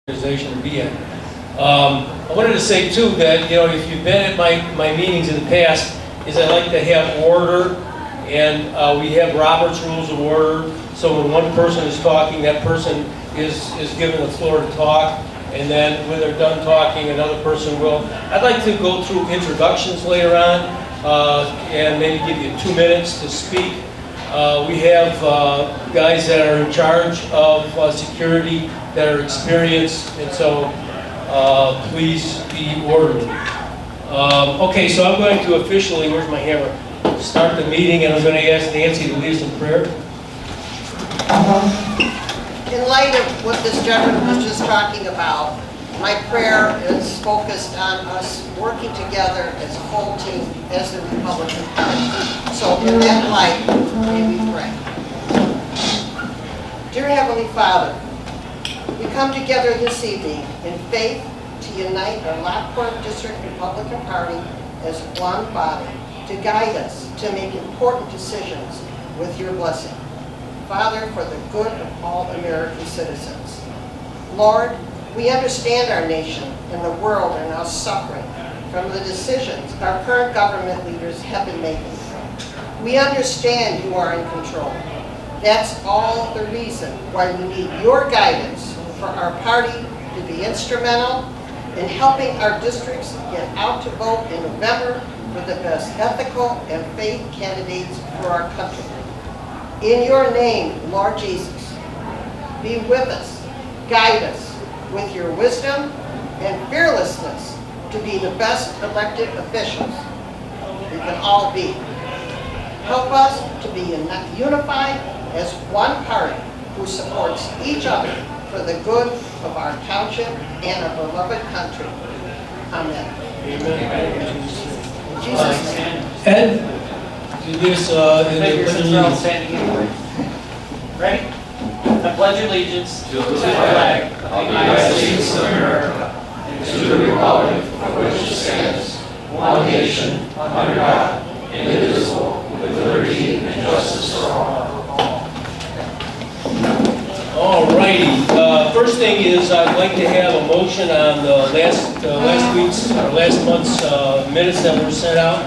organization to be in. I wanted to say too that, you know, if you've been at my meetings in the past, is I like to have order, and we have Robert's Rules of Order. So when one person is talking, that person is given the floor to talk, and then when they're done talking, another person will. I'd like to go through introductions later on, and maybe give you 2 minutes to speak. We have guys that are in charge of security that are experienced, and so please be orderly. Okay, so I'm going to officially, where's my hammer, start the meeting, and I'm going to ask Nancy to lead us in prayer. In light of what this gentleman was just talking about, my prayer is focused on us working together as a whole team, as the Republican Party. So in that light, may we pray. Dear Heavenly Father, we come together this evening in faith to unite our Lockport District Republican Party as one body, to guide us to make important decisions with your blessing. Father, for the good of all American citizens. Lord, we understand our nation and the world are now suffering from the decisions our current government leaders have been making. We understand you are in control. That's all the reason why we need your guidance for our party to be instrumental in helping our districts get out to vote in November for the best ethical and faith candidates for our country. In your name, Lord Jesus, be with us, guide us with your wisdom and fearlessness to be the best elected officials we can all be. Help us to be unified as one party who supports each other for the good of our township and our beloved country. Amen. Amen. In Jesus' name. Ed, do this in the Pledge of Allegiance. Ready? I pledge allegiance to the flag of the United States of America and to the republic for which it stands, one nation, under God, indivisible, with liberty and justice for all. All righty. First thing is I'd like to have a motion on the last week's or last month's minutes that were sent out.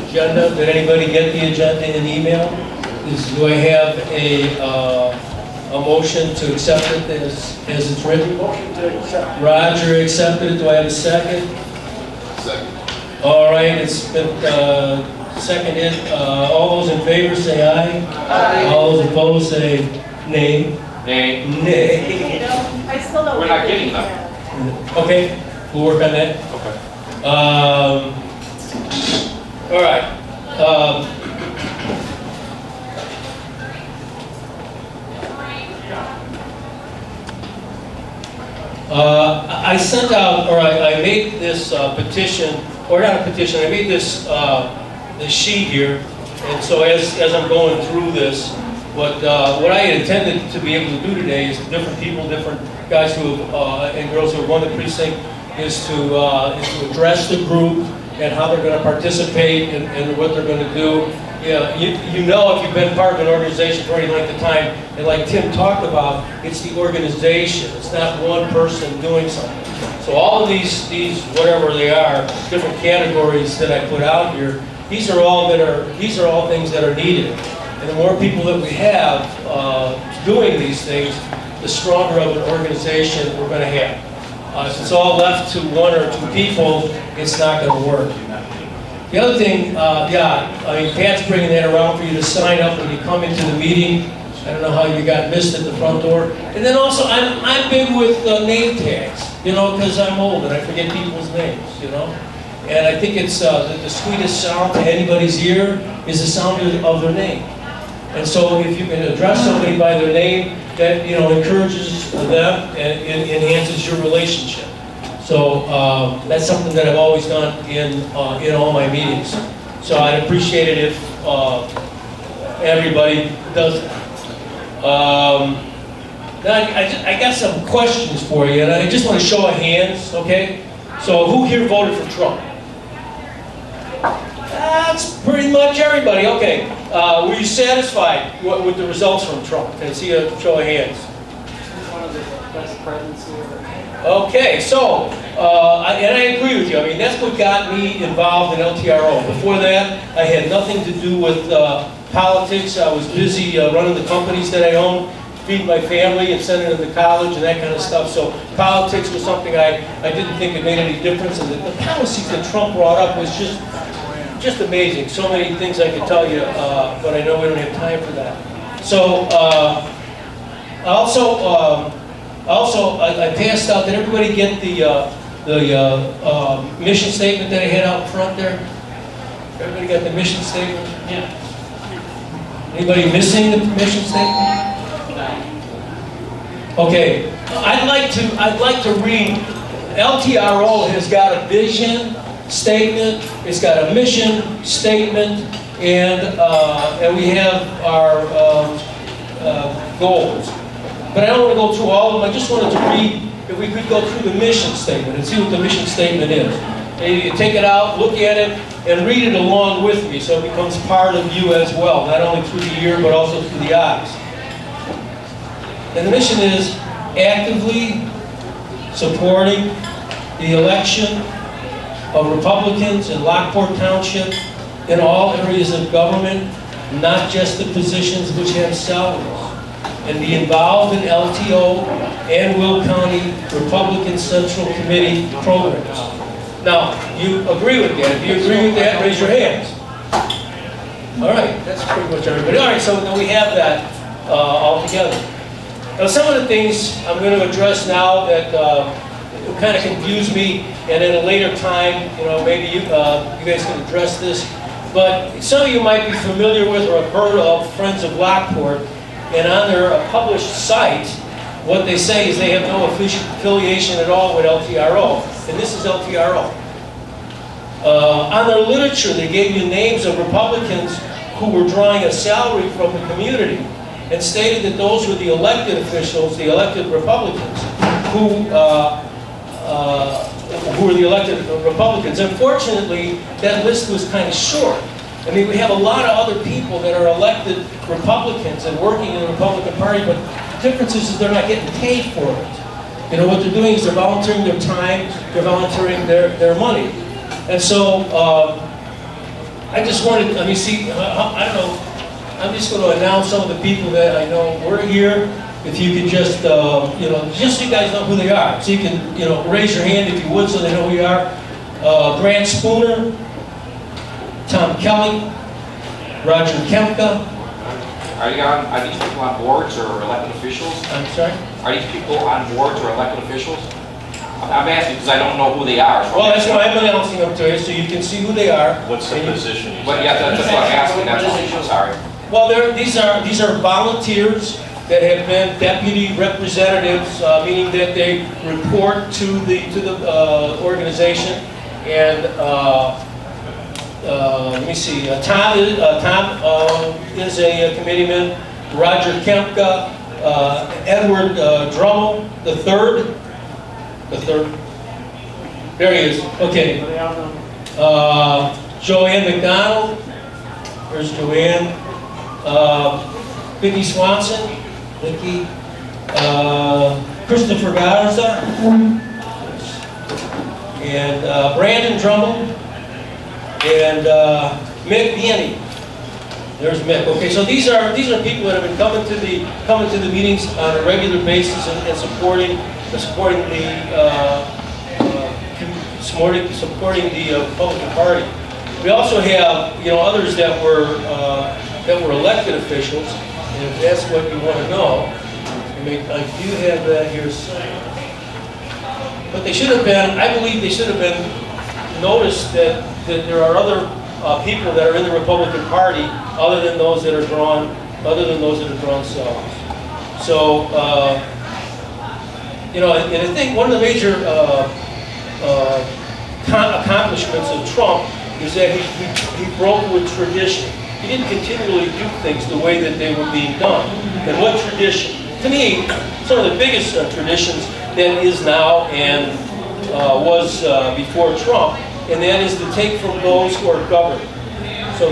Agenda. Did anybody get the agenda in an email? Do I have a motion to accept it as it's written? Motion to accept. Roger accepted it. Do I have a second? Second. All right. It's been seconded. All those in favor say aye. Aye. All those opposed say nay. Nay. Nay. You know, I still don't. We're not getting them. Okay. We'll work on that. Okay. All right. I sent out, or I made this petition, or not a petition, I made this sheet here, and so as I'm going through this, what I had intended to be able to do today is different people, different guys who have, and girls who have won the precinct, is to address the group and how they're going to participate and what they're going to do. Yeah, you know, if you've been part of an organization for any length of time, and like Tim talked about, it's the organization. It's not one person doing something. So all of these whatever they are, different categories that I put out here, these are all things that are needed. And the more people that we have doing these things, the stronger of an organization we're going to have. If it's all left to one or two people, it's not going to work. The other thing, I mean, Pat's bringing that around for you to sign up when you come into the meeting. I don't know how you got missed at the front door. And then also, I'm big with name tags, you know, because I'm old and I forget people's names, you know. And I think it's the sweetest sound to anybody's ear is the sound of their name. And so if you can address somebody by their name, that, you know, encourages them and enhances your relationship. So that's something that I've always done in all my meetings. So I'd appreciate it if everybody does it. Now I got some questions for you, and I just want to show of hands, okay? So who here voted for Trump? That's pretty much everybody. Okay. Were you satisfied with the results from Trump? Can I see a show of hands? one of the best presents here. Okay, so, and I agree with you. I mean, that's what got me involved in LTRO. Before that, I had nothing to do with politics. I was busy running the companies that I owned, feeding my family and sending them to college and that kind of stuff. So politics was something I didn't think it made any difference. And the policies that Trump brought up was just amazing. So many things I could tell you, but I know we don't have time for that. So, I passed out. Did everybody get the mission statement that I had out front there? Everybody got the mission statement? Yeah. Anybody missing the mission statement? Okay, I'd like to read. LTRO has got a vision statement. It's got a mission statement, and we have our goals. But I don't want to go through all of them. I just wanted to read, if we could go through the mission statement and see what the mission statement is. Maybe you take it out, look at it, and read it along with me so it becomes part of you as well, not only through the ear, but also through the eyes. And the mission is actively supporting the election of Republicans in Lockport Township in all areas of government, not just the positions which have salaries, and be involved in LTO and Will County Republican Central Committee programs. Now, you agree with that? If you agree with that, raise your hands. All right, that's pretty much everybody. All right, so then we have that all together. Now, some of the things I'm going to address now that kind of confuse me, and at a later time, maybe you guys can address this. But some of you might be familiar with or have heard of Friends of Lockport, and on their published site, what they say is they have no affiliation at all with LTRO, and this is LTRO. On their literature, they gave you names of Republicans who were drawing a salary from the community, and stated that those were the elected officials, the elected Republicans, who were the elected Republicans. Unfortunately, that list was kind of short. I mean, we have a lot of other people that are elected Republicans and working in the Republican Party, but the difference is they're not getting paid for it. What they're doing is they're volunteering their time, they're volunteering their money. And so, I just wanted, I don't know, I'm just going to announce some of the people that I know were here. If you could just, just so you guys know who they are. So you can, raise your hand if you would so they know who you are. Grant Spooner, Tom Kelly, Roger Kempka. Are these people on boards or elected officials? I'm sorry? Are these people on boards or elected officials? I'm asking because I don't know who they are. Well, that's why I'm announcing them to you, so you can see who they are. What's the position? But yeah, that's what I'm asking. That's all. I'm sorry. Well, these are volunteers that have been deputy representatives, meaning that they report to the organization. And let me see. Tom is a committeeman. Roger Kempka, Edward Drummel, the third. There he is. Okay. Joanne McDonald. There's Joanne. Vicki Swanson. Vicki. Christopher Garza. And Brandon Drummel. And Mick Bianni. There's Mick. Okay, so these are people that have been coming to the meetings on a regular basis and supporting the Republican Party. We also have others that were elected officials, and if that's what you want to know, I do have that here somewhere. But they should have been. I believe they should have been noticed that there are other people that are in the Republican Party other than those that are drawn cells. So and I think one of the major accomplishments of Trump is that he broke with tradition. He didn't continually do things the way that they were being done. And what tradition? To me, some of the biggest traditions that is now and was before Trump, and that is to take from those who are governed. So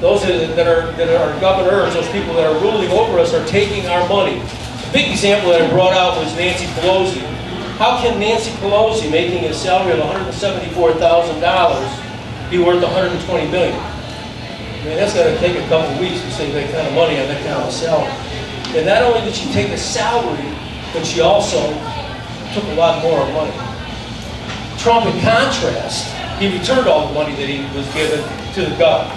those that are governors, those people that are ruling over us, are taking our money. big example that I brought out was Nancy Pelosi. How can Nancy Pelosi, making a salary of $174,000, be worth $120 million? I mean, that's going to take a couple of weeks to save that kind of money on that kind of salary. And not only did she take a salary, but she also took a lot more money. Trump, in contrast, he returned all the money that he was given to the government.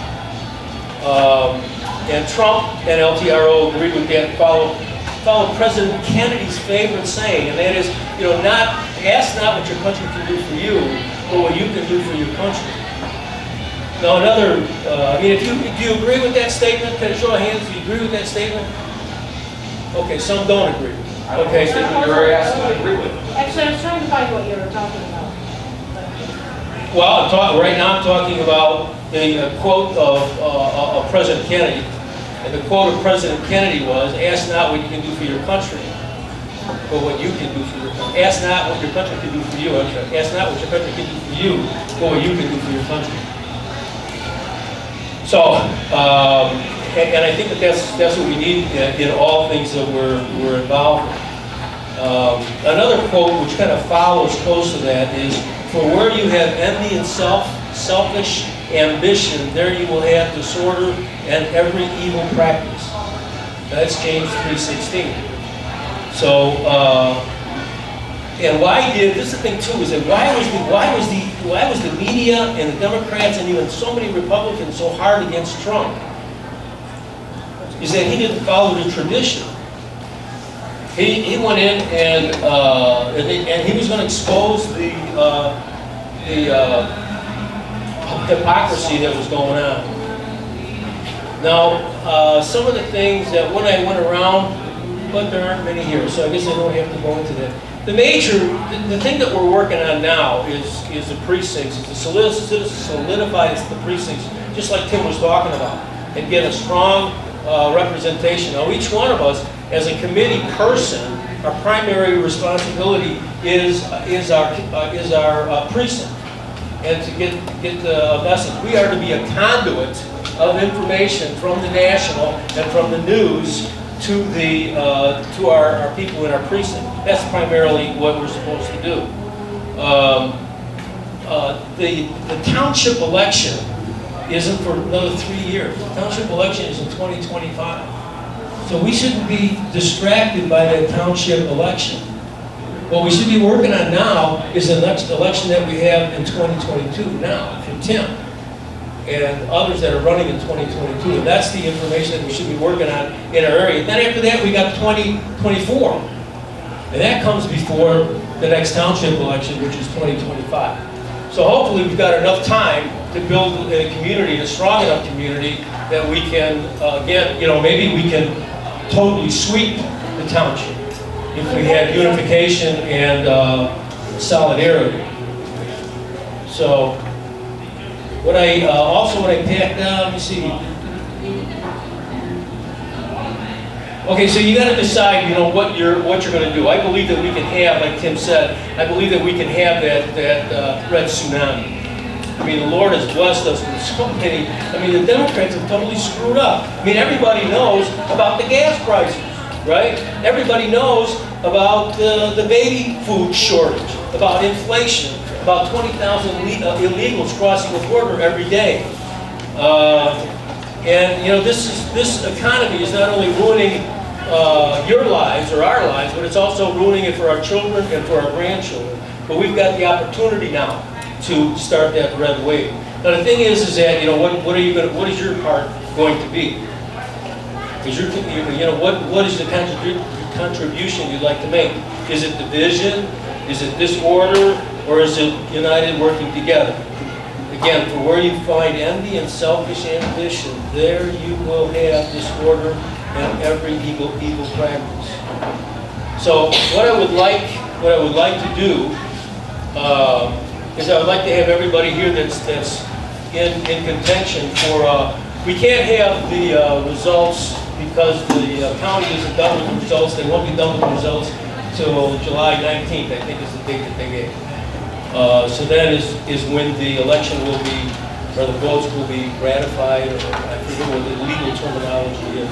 And Trump and Ltro agreed with that, follow President Kennedy's favorite saying, and that is, ask not what your country can do for you, but what you can do for your country. Now another, do you agree with that statement? Can I show of hands, do you agree with that statement? Okay, some don't agree. Okay, so You're asked to agree with. Actually, I was trying to find what you were talking about. well, right now I'm talking about the quote of President Kennedy. And the quote of President Kennedy was, ask not what you can do for your country, but what you can do for your country. Ask not what your country can do for you. Ask not what your country can do for you, but what you can do for your country. So, and I think that's what we need in all things that we're involved in. Another quote which kind of follows close to that is, for where you have envy and selfish ambition, there you will have disorder and every evil practice. That's James 3:16. So, and this is the thing too, is that why was the media and the Democrats and even so many Republicans so hard against Trump? Is that he didn't follow the tradition. He went in and he was going to expose the hypocrisy that was going on. Now, some of the things that when I went around, but there aren't many here, so I guess I don't have to go into that. The thing that we're working on now is the precincts, is to solidify the precincts, just like Tim was talking about, and get a strong representation. Now, each one of us, as a committee person, our primary responsibility is our precinct, and to get the message. We are to be a conduit of information from the national and from the news to our people in our precinct. That's primarily what we're supposed to do. The township election isn't for another 3 years. The township election is in 2025. So we shouldn't be distracted by that township election. What we should be working on now is the next election that we have in 2022 now, for Tim and others that are running in 2022. And that's the information that we should be working on in our area. Then after that, we got 2024. And that comes before the next township election, which is 2025. So hopefully we've got enough time to build a community, a strong enough community, that we can, maybe we can totally sweep the township if we had unification and solidarity. So, what I packed down, let me see. Okay, so you got to decide, what you're going to do. I believe that we can have, like Tim said, I believe that we can have that red tsunami. I mean, the Lord has blessed us with so many. I mean, the Democrats have totally screwed up. I mean, everybody knows about the gas prices, right? Everybody knows about the baby food shortage, about inflation, about 20,000 illegals crossing the border every day. This economy is not only ruining your lives or our lives, but it's also ruining it for our children and for our grandchildren. But we've got the opportunity now to start that red wave. Now the thing is that what is your part going to be? What is the contribution you'd like to make? Is it division? Is it disorder? Or is it united working together? Again, for where you find envy and selfish ambition, there you will have disorder and every evil practice. So what I would like to do is I would like to have everybody here that's in contention for. We can't have the results because the county isn't done with the results. They won't be done with the results till July 19th. I think is the date that they gave. So that is when the election will be, or the votes will be ratified, or I forget what the legal terminology is.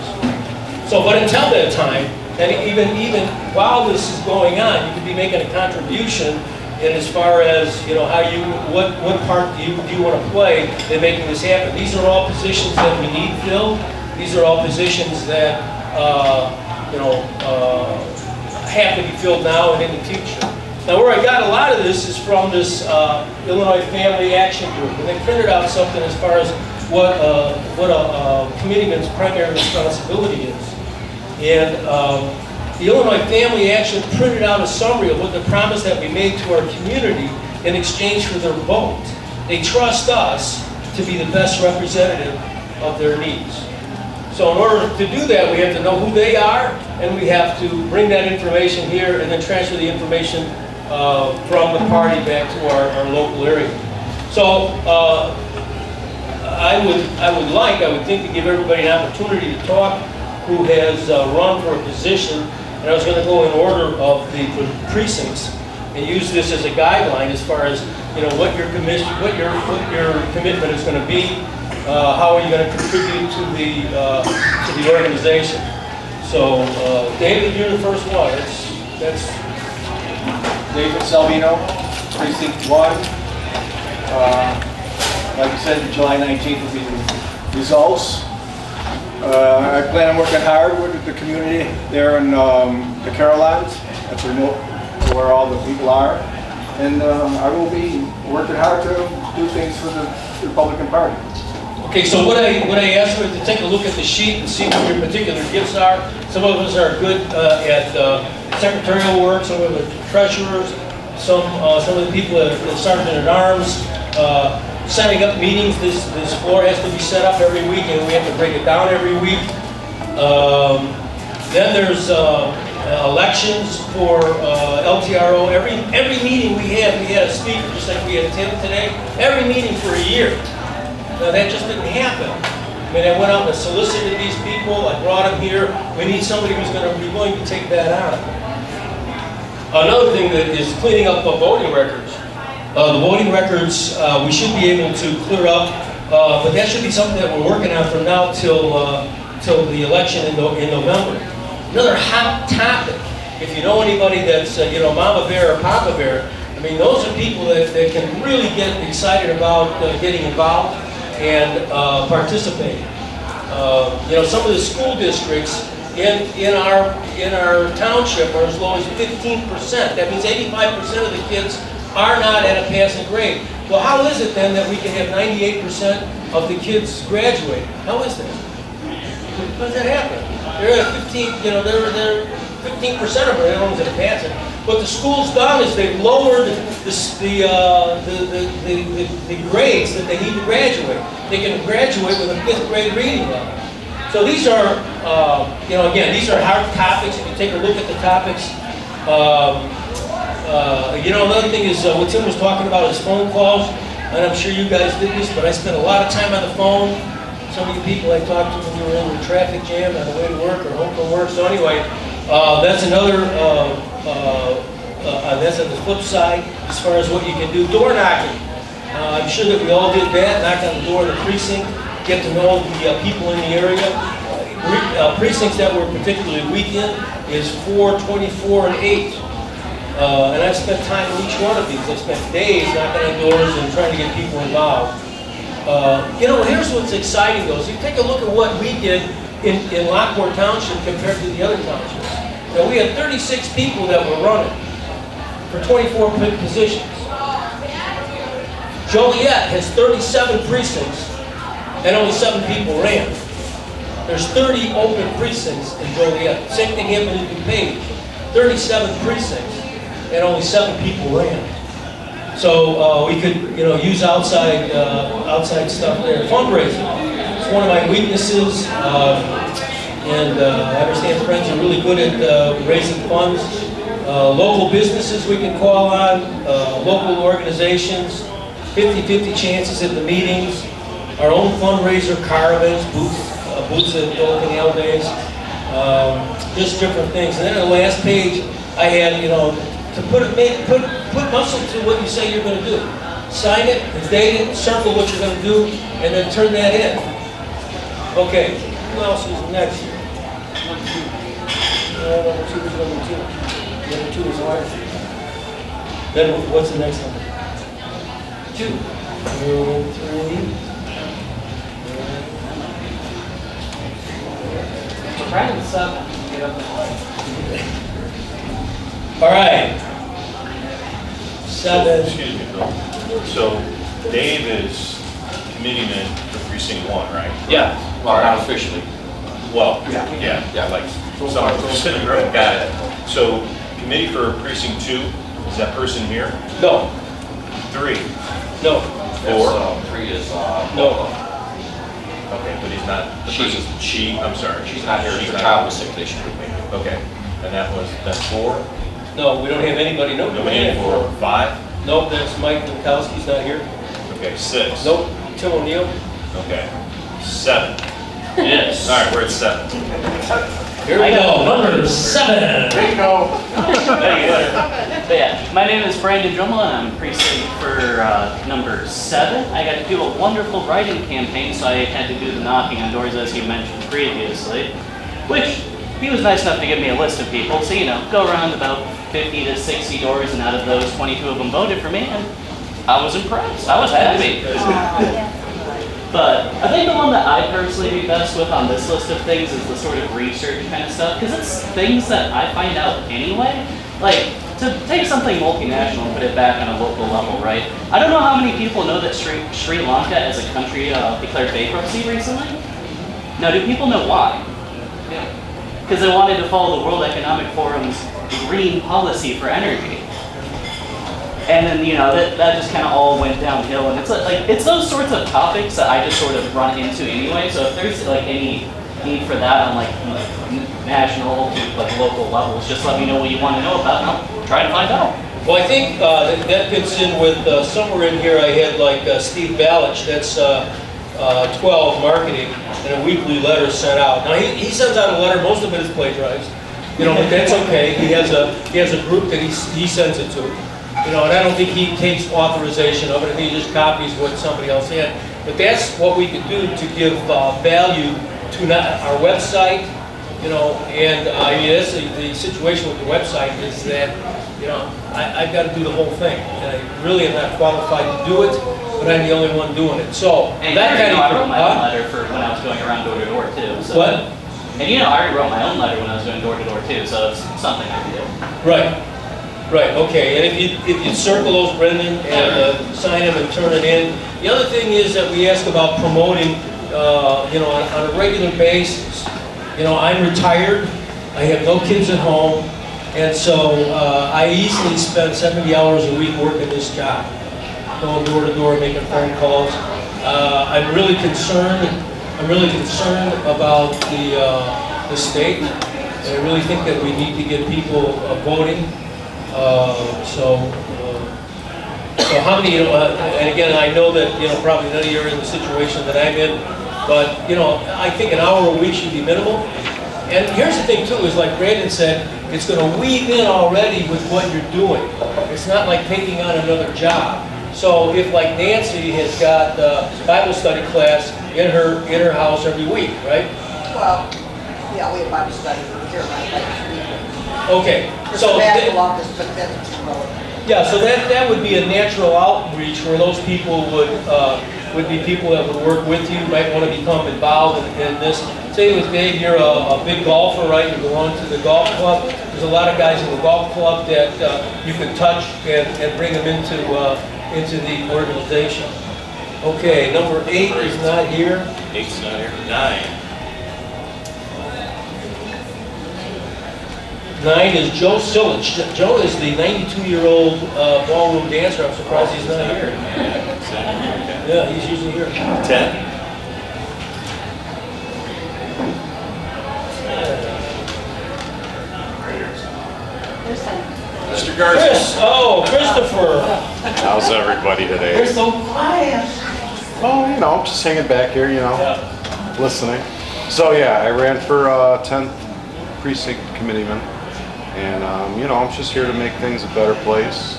So, but until that time, And even while this is going on, you could be making a contribution in as far as, you know, how you, what part do you want to play in making this happen. These are all positions that we need filled. These are all positions that, have to be filled now and in the future. Now, where I got a lot of this is from this Illinois Family Action Group, and they printed out something as far as what a committeeman's primary responsibility is. And the Illinois Family Action printed out a summary of what the promise that we made to our community in exchange for their vote. They trust us to be the best representative of their needs. So in order to do that, we have to know who they are, and we have to bring that information here and then transfer the information from the party back to our local area. So I would think to give everybody an opportunity to talk who has run for a position, and I was going to go in order of the precincts and use this as a guideline as far as, you know, what your commitment is going to be, how are you going to contribute to the organization. So David, you're the first one. That's David Salvino, Precinct 1. Like you said, July 19th will be the results. I plan on working hard with the community there in the Carolinas. That's where all the people are. And I will be working hard to do things for the Republican Party. okay. So what I asked you is to take a look at the sheet and see what your particular gifts are. Some of us are good at secretarial work. Some of the treasurers. Some of the people that sergeant at arms. Setting up meetings, this floor has to be set up every week, and we have to break it down every week. Then there's elections for LTRO. Every meeting we had a speaker, just like we had Tim today. Every meeting for a year. Now that just didn't happen. I mean, I went out and solicited these people. I brought them here. We need somebody who's going to be willing to take that on. Another thing that is cleaning up the voting records. The voting records, we should be able to clear up, but that should be something that we're working on from now till the election in November. Another hot topic, if you know anybody that's, Mama Bear or Papa Bear, I mean, those are people that can really get excited about getting involved and participating. Some of the school districts in our township are as low as 15%. That means 85% of the kids are not at a passing grade. Well, how is it then that we can have 98% of the kids graduate? How is that? How does that happen? They're at 15, they're 15% of them are only at a passing. What the school's done is they've lowered the grades that they need to graduate. They can graduate with a 5th grade reading level. So these are, again, these are hard topics. If you take a look at the topics, another thing is what Tim was talking about is phone calls, and I'm sure you guys did this, but I spent a lot of time on the phone. Some of you people I talked to when you were in the traffic jam on the way to work or home from work. So anyway, that's another, that's on the flip side as far as what you can do. Door knocking. I'm sure that we all did that, knocked on the door of the precinct, get to know the people in the area. Precincts that we're particularly weak in is 4, 24, and 8. And I've spent time in each one of these. I've spent days knocking on doors and trying to get people involved. Here's what's exciting though. So you take a look at what we did in Lockport Township compared to the other townships. Now we had 36 people that were running for 24 positions. Joliet has 37 precincts and only 7 people ran. There's 30 open precincts in Joliet. Same thing happened in DuPage. 37 precincts and only 7 people ran. So we could, use outside stuff there. Fundraising. It's one of my weaknesses, and I understand friends are really good at raising funds. Local businesses we can call on, local organizations, 50-50 chances at the meetings, our own fundraiser, car events, booths at Old Canal Days, just different things. And then on the last page, I had, to put muscle to what you say you're going to do. Sign it, date it, circle what you're going to do, and then turn that in. Okay, who else is next? number 2 is number 2. Number 2 is ours. Then what's the next number? 2. 3. Brandon 7. Get up and All right. 7. Excuse me, Bill. So Dave is committeeman for precinct 1, right? Yeah, well, not officially. Well, Yeah. yeah, like someone who's sitting there, got it. So committee for precinct 2, is that person here? No. 3, No. 4? 3 is, No. Okay, but he's not, the She. person's she, I'm sorry. she's not here, She's her not child was sick, they should be. Okay, and that's 4? No, we don't have anybody. Nope. Nobody for 5? Nope, that's Mike Minkowski's not here. Okay, 6? Nope. Tim O'Neill. Okay, 7. Yes. All right, we're at 7. Here we go. Number 7. But yeah, my name is Brandon Drummel and I'm precinct for number 7. I got to do a wonderful writing campaign, so I had to do the knocking on doors as you mentioned previously, which he was nice enough to give me a list of people. So, go around about 50 to 60 doors, and out of those, 22 of them voted for me, and I was impressed. I was happy. But I think the one that I personally do best with on this list of things is the sort of research kind of stuff, because it's things that I find out anyway. Like, to take something multinational and put it back on a local level, right? I don't know how many people know that Sri Lanka as a country declared bankruptcy recently. Now, do people know why? Because they wanted to follow the World Economic Forum's green policy for energy. And then, that just kind of all went downhill. And it's it's those sorts of topics that I just sort of run into anyway. So if there's any need for that on national to local levels, just let me know what you want to know about and I'll try to find out. Well, I think that fits in with somewhere in here I had Steve Balich, that's 12 marketing, and a weekly letter sent out. Now he sends out a letter, most of it is plagiarized, but that's okay. He has a group that he sends it to, and I don't think he takes authorization of it. I think he just copies what somebody else had. But that's what we could do to give value to our website, and that's the situation with the website is that, I've got to do the whole thing. And I really am not qualified to do it, but I'm the only one doing it. So, And that kind of... I wrote my own letter for when I was going around door to door too. So. What? And I already wrote my own letter when I was going door to door too, so it's something I can do. Right, okay. And if you circle those, Brendan, and sign them and turn it in. The other thing is that we ask about promoting, on a regular basis. I'm retired, I have no kids at home, and so I easily spend 70 hours a week working this job, going door to door, making phone calls. I'm really concerned about the state, and I really think that we need to get people voting. So how many, and again, I know that, probably none of you are in the situation that I'm in, but, I think an hour a week should be minimal. And here's the thing too, is like Brandon said, it's going to weave in already with what you're doing. It's not like taking on another job. So if like Nancy has got Bible study class in her house every week, right? Well, yeah, we have Bible study here, right? Okay. So yeah, so that would be a natural outreach where those people would be people that would work with you, might want to become involved in this. Say with Dave, you're a big golfer, right? You belong to the golf club. There's a lot of guys in the golf club that you can touch and bring them into the organization. Okay, number 8 is not here. 8's not here. 9. 9 is Joe Silich. Joe is the 92-year-old ballroom dancer. I'm surprised he's not here. Yeah, he's usually here. 10. Mr. Garza. Christopher. How's everybody today? You're so quiet. Oh, I'm just hanging back here, listening. So yeah, I ran for 10th precinct committeeman, and I'm just here to make things a better place.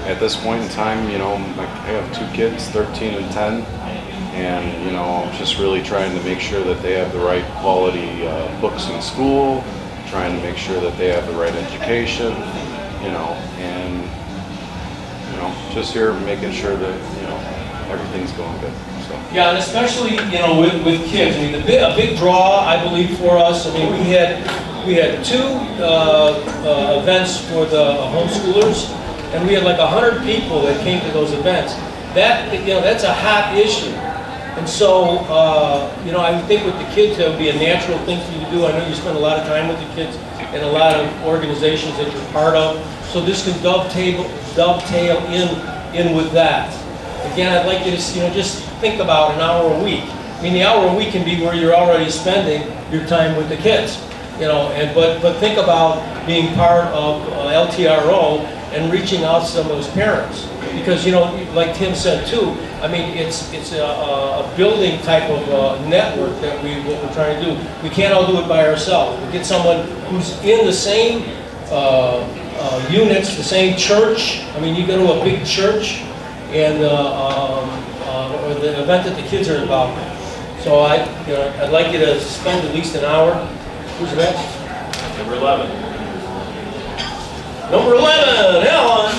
At this point in time, I have 2 kids, 13 and 10, And, you know, I'm just really trying to make sure that they have the right quality books in school, trying to make sure that they have the right education, you know, and, you know, just here making sure that, you know, everything's going good. So. Yeah, and especially, you know, with kids. I mean, a big draw, I believe, for us. I mean, we had 2 events for the homeschoolers, and we had like 100 people that came to those events. That, you know, that's a hot issue. And so, you know, I think with the kids, that would be a natural thing for you to do. I know you spend a lot of time with the kids and a lot of organizations that you're part of. So this can dovetail in with that. Again, I'd like you to, you know, just think about an hour a week. I mean, the hour a week can be where you're already spending your time with the kids, you know. And but think about being part of LTRO and reaching out to some of those parents, because, you know, like Tim said too. I mean, it's a building type of network that what we're trying to do. We can't all do it by ourselves. We get someone who's in the same units, the same church. I mean, you go to a big church, and or the event that the kids are involved in. So I'd like you to spend at least an hour. Who's next? Number 11. Number 11, Alan.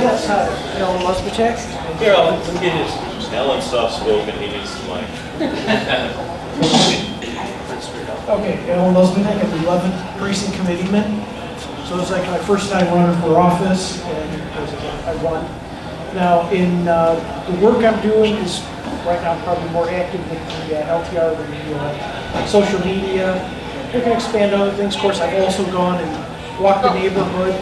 Yes, hi. Alan Musbachek. Here, Alan, let me get his. Alan's soft-spoken, he needs the mic. Okay, Alan Musbachek, I'm the 11th Precinct Committeeman. So it's like my first time running for office, and I won. Now, in the work I'm doing is, right now, I'm probably more active with the LTR than the social media. We can expand other things. Of course, I've also gone and walked the neighborhood.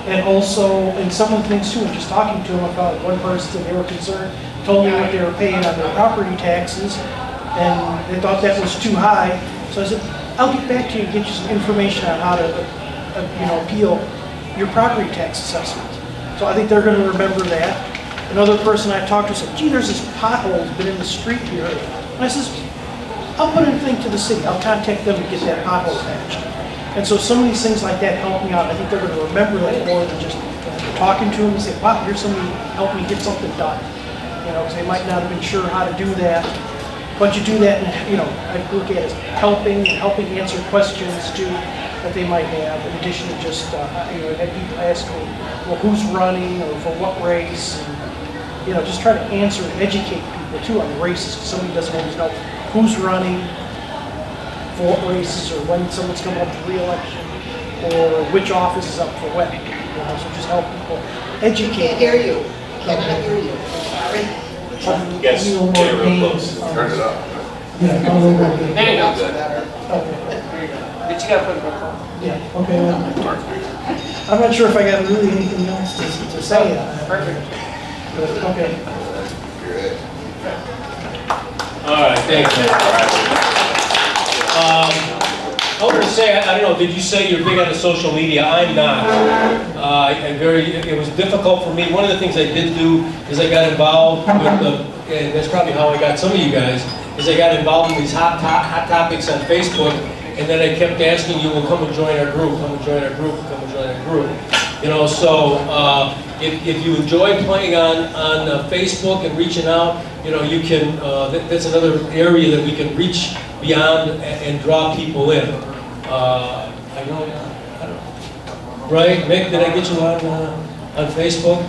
And also, in some of the things too, just talking to them, I found one person, they were concerned, told me what they were paying on their property taxes, and they thought that was too high. So I said, I'll get back to you and get you some information on how to, you know, appeal your property tax assessment. So I think they're going to remember that. Another person I talked to said, gee, there's this pothole that's been in the street here. And I says, I'll put in a thing to the city. I'll contact them to get that pothole patched. And so some of these things like that help me out. I think they're going to remember that more than just talking to them and say, wow, here's somebody who helped me get something done. You know, because they might not have been sure how to do that. But you do that, and, you know, I look at it as helping answer questions too that they might have, in addition to just, you know, have people ask me, well, who's running or for what race, and, you know, just try to answer and educate people too on the races, because somebody doesn't always know who's running, for what races, or when someone's coming up for re-election, or which office is up for when. You know, so just help people educate. Can't hear you. Cannot hear you. Sorry. Yes, get it real close. Turn it up. Yeah, a little more gain. There you go. Better. Okay. But you gotta put it back. Yeah, okay. Well, I'm not sure if I got really anything else to say. Perfect. But, okay. You're it. All right, thanks, man. I want to say, I don't know, did you say you're big on the social media? I'm not. It was difficult for me. One of the things I did do is I got involved with and that's probably how I got some of you guys, is I got involved in these hot topics on Facebook, and then I kept asking you, well, come and join our group, come and join our group, come and join our group. You know, so if you enjoy playing on Facebook and reaching out, you know, you can, that's another area that we can reach beyond and draw people in. I don't know. Right, Mick, did I get you on Facebook?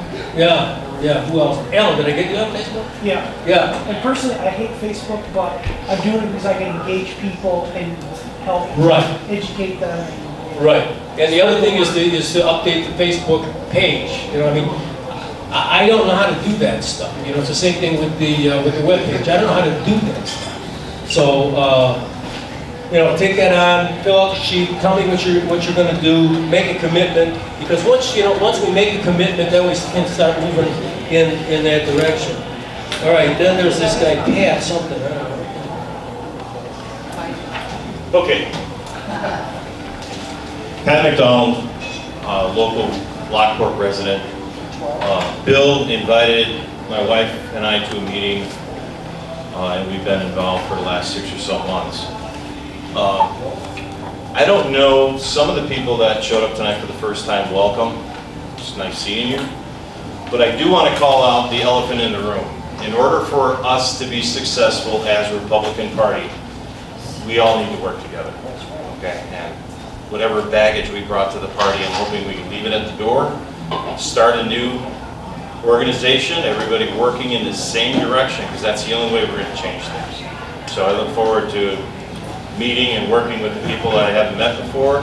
Yeah, who else? Alan, did I get you on Facebook? Yeah. Yeah. And personally, I hate Facebook, but I'm doing it because I can engage people and help educate them. Right. And the other thing is to update the Facebook page. You know what I mean? I don't know how to do that stuff. You know, it's the same thing with the web page. I don't know how to do that stuff. So, you know, take that on, fill out the sheet, tell me what you're going to do, make a commitment. Because once we make a commitment, then we can start moving in that direction. All right. Then there's this guy Pat something. I don't know. Okay. Pat McDonald, local Lockport resident. Bill invited my wife and I to a meeting, and we've been involved for the last 6 or so months. I don't know, some of the people that showed up tonight for the first time, welcome. It's nice seeing you. But I do want to call out the elephant in the room. in order for us to be successful as a Republican Party, we all need to work together. Okay, and whatever baggage we brought to the party, I'm hoping we can leave it at the door, start a new organization, everybody working in the same direction, because that's the only way we're going to change things. So I look forward to meeting and working with the people that I haven't met before,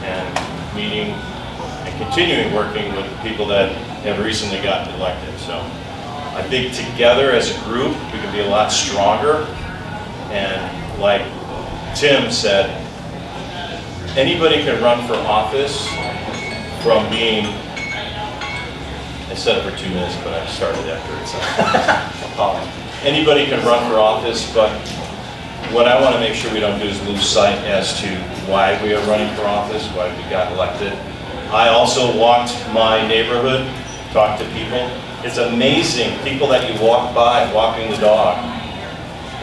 and meeting and continuing working with the people that have recently gotten elected. So I think together as a group, we can be a lot stronger. And like Tim said, anybody can run for office from being, I said it for 2 minutes, but I started after it, so. Anybody can run for office, but what I want to make sure we don't do is lose sight as to why we are running for office, why we got elected. I also walked my neighborhood, talked to people. It's amazing, people that you walk by walking the dog,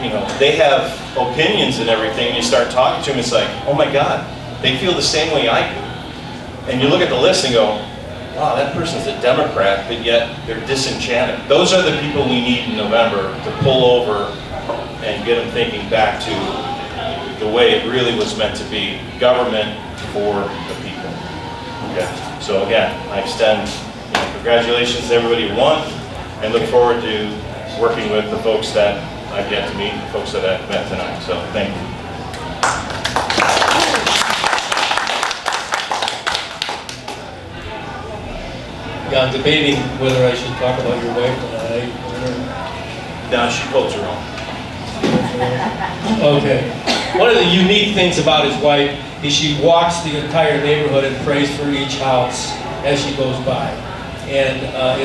you know, they have opinions and everything. You start talking to them, it's like, oh my God, they feel the same way I do. And you look at the list and go, wow, that person's a Democrat, but yet they're disenchanted. Those are the people we need in November to pull over and get them thinking back to the way it really was meant to be, government for the people. Okay. So again, I extend congratulations to everybody who won, and look forward to working with the folks that I've yet to meet, the folks that I've met tonight. So thank you. Yeah, I'm debating whether I should talk about your wife tonight. Now she holds her own. Okay. One of the unique things about his wife is she walks the entire neighborhood and prays for each house as she goes by. And I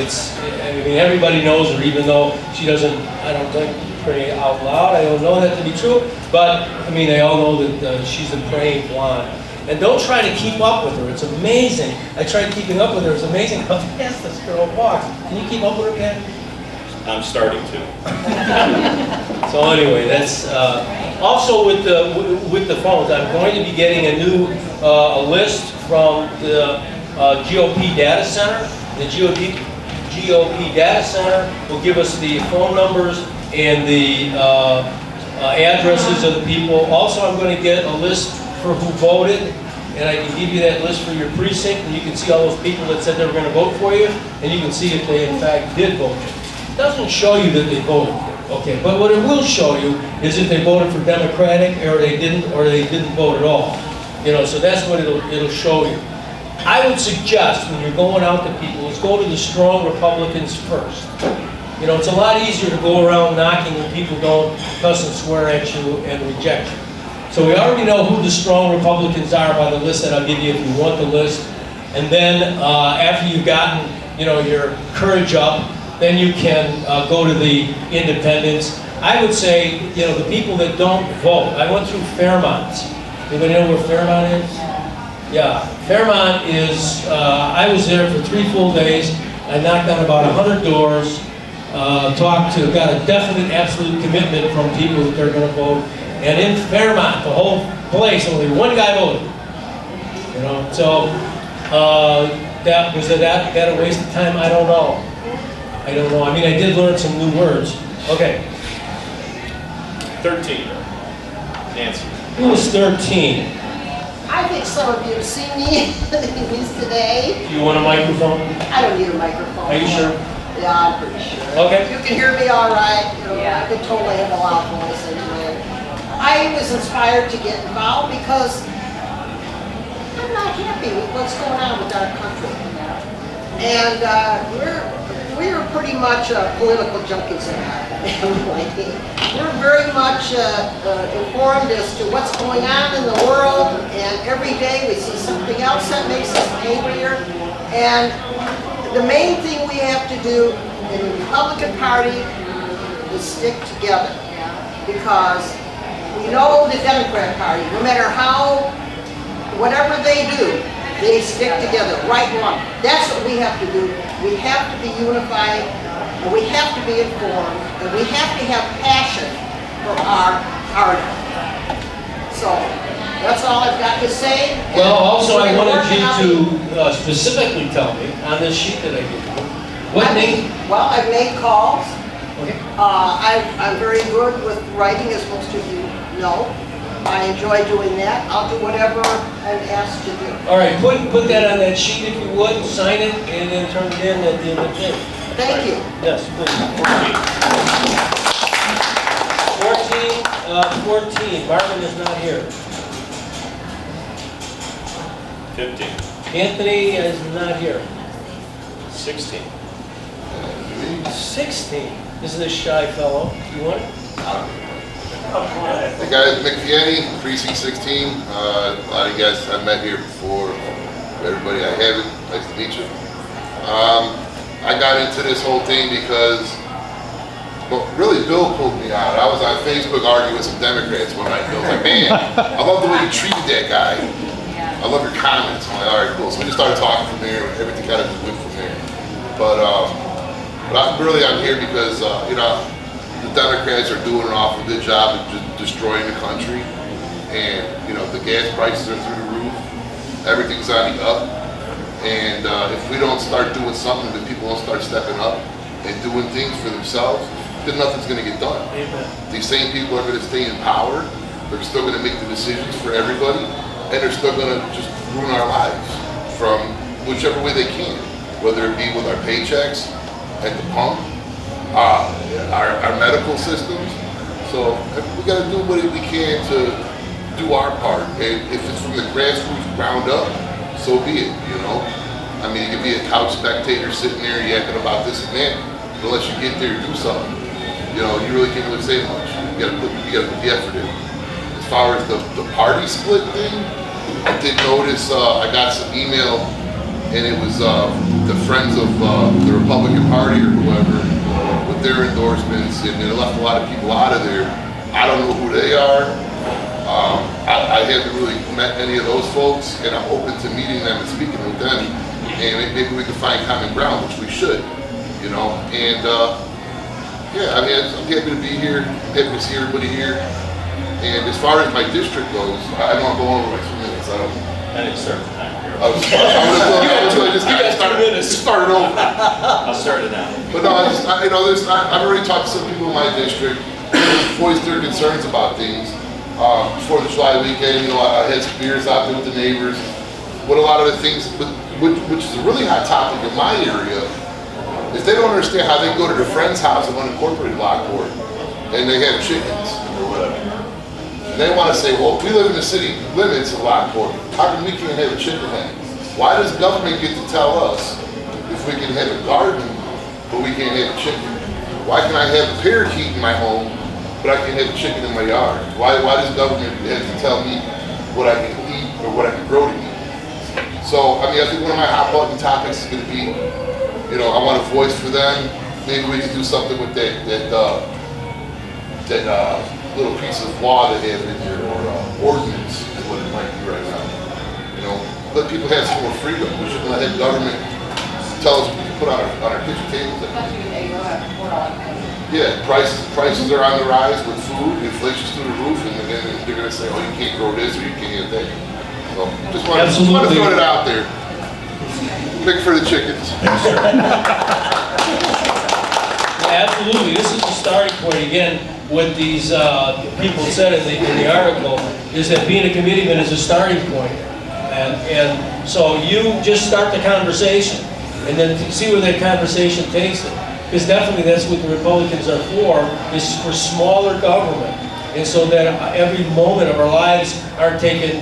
mean, everybody knows her, even though she doesn't, I don't think, pray out loud. I don't know that to be true. But, I mean, they all know that she's a praying blonde. And don't try to keep up with her. It's amazing. I tried keeping up with her. It's amazing how fast this girl walks. Can you keep up with her, Ken? I'm starting to. So anyway, that's also with the phones. I'm going to be getting a new a list from the GOP data center. The GOP data center will give us the phone numbers and the addresses of the people. Also, I'm going to get a list for who voted, and I can give you that list for your precinct, and you can see all those people that said they were going to vote for you, and you can see if they in fact did vote for you. It doesn't show you that they voted for you, okay? But what it will show you is if they voted for Democratic, or they didn't vote at all. You know, so that's what it'll show you. I would suggest when you're going out to people is go to the strong Republicans first. You know, it's a lot easier to go around knocking when people don't cuss and swear at you and reject you. So we already know who the strong Republicans are by the list that I'll give you if you want the list. And then after you've gotten, you know, your courage up, then you can go to the independents. I would say, you know, the people that don't vote. I went through Fairmont. Anybody know where Fairmont is? Yeah, Fairmont is, I was there for 3 full days. I knocked on about 100 doors, got a definite, absolute commitment from people that they're going to vote. And in Fairmont, the whole place, only one guy voted. You know, so was that a waste of time? I don't know. I don't know. I mean, I did learn some new words. Okay. 13. Nancy. Who was 13? I think some of you have seen me at least today. Do you want a microphone? I don't need a microphone. Are you sure? Yeah, I'm pretty sure. Okay. You can hear me all right. You know, I can totally have a loud voice anyway. I was inspired to get involved because I'm not happy with what's going on with our country. And we're pretty much political junkies in our family. We're very much informed as to what's going on in the world, and every day we see something else that makes us angrier. And the main thing we have to do in the Republican Party is stick together, because we know the Democrat Party, no matter how, whatever they do, they stick together, right and wrong. That's what we have to do. We have to be unified, and we have to be informed, and we have to have passion for our party. So, that's all I've got to say. Well, also I wanted you to specifically tell me on this sheet that I gave you, what name? Well, I've made calls, Okay. I'm very good with writing, as most of you know. I enjoy doing that. I'll do whatever I'm asked to do. All right, put that on that sheet if you would, sign it, and then turn it in at the end of the day. Thank you. Yes, please. 14, Marvin is not here. 15. Anthony is not here. 16. 16. This is a shy fellow. You want it? Hey guys, Mick Fieni, Precinct 16. A lot of you guys I've met here before. Everybody I haven't, nice to meet you. I got into this whole thing because, well, really Bill pulled me out. I was on Facebook arguing with some Democrats one night. Bill was like, man, I love the way you treated that guy. I love your comments. I'm like, all right, cool. So we just started talking from there. Everything kind of just went from there. But I'm here because, you know, the Democrats are doing an awful good job of just destroying the country. And, you know, the gas prices are through the roof. Everything's on the up. And if we don't start doing something, if people don't start stepping up and doing things for themselves, then nothing's going to get done. Amen. These same people are going to stay in power. They're still going to make the decisions for everybody. And they're still going to just ruin our lives from whichever way they can. Whether it be with our paychecks, at the pump, our medical systems. So we got to do what we can to do our part. And if it's from the grassroots ground up, so be it, you know. I mean, you can be a couch spectator sitting there yakking about this and that, but unless you get there and do something, you know, you really can't really say much. You gotta put the effort in. As far as the party split thing, I did notice, I got some email, and it was the friends of the Republican Party or whoever with their endorsements, and it left a lot of people out of there. I don't know who they are. I haven't really met any of those folks, and I'm open to meeting them and speaking with them, and maybe we can find common ground, which we should, you know. And yeah, I mean, I'm happy to be here. I'm happy to see everybody here. And as far as my district goes, I know I'm going over my 2 minutes. I didn't start the time here. I started over. I'll start it now. But no, I've already talked to some people in my district, voiced their concerns about things. Before the July weekend, you know, I had some beers out there with the neighbors. What a lot of the things, which is a really hot topic in my area, is they don't understand how they go to their friend's house in unincorporated Lockport and they have chickens or whatever. And they want to say, well, we live in the city limits of Lockport. How come we can't have a chicken hen? Why does government get to tell us if we can have a garden, but we can't have a chicken? Why can I have a parakeet in my home, but I can have a chicken in my yard? Why does government have to tell me what I can eat or what I can grow to eat? So, I mean, I think one of my hot button topics is going to be, you know, I want a voice for them. Maybe we can do something with that little piece of law that they have in there, or ordinance is what it might be right now. You know, let people have some more freedom. We shouldn't let government tell us what we can put on our kitchen tables. Yeah, prices are on the rise with food, inflation's through the roof, and then they're going to say, oh, you can't grow this or you can't have that. So just want to throw it out there. Pick for the chickens. Absolutely, this is the starting point. Again, what these people said in the article is that being a committeeman is a starting point. And so you just start the conversation and then see where that conversation takes it. Because definitely that's what the Republicans are for, is for smaller government. And so that every moment of our lives aren't taken,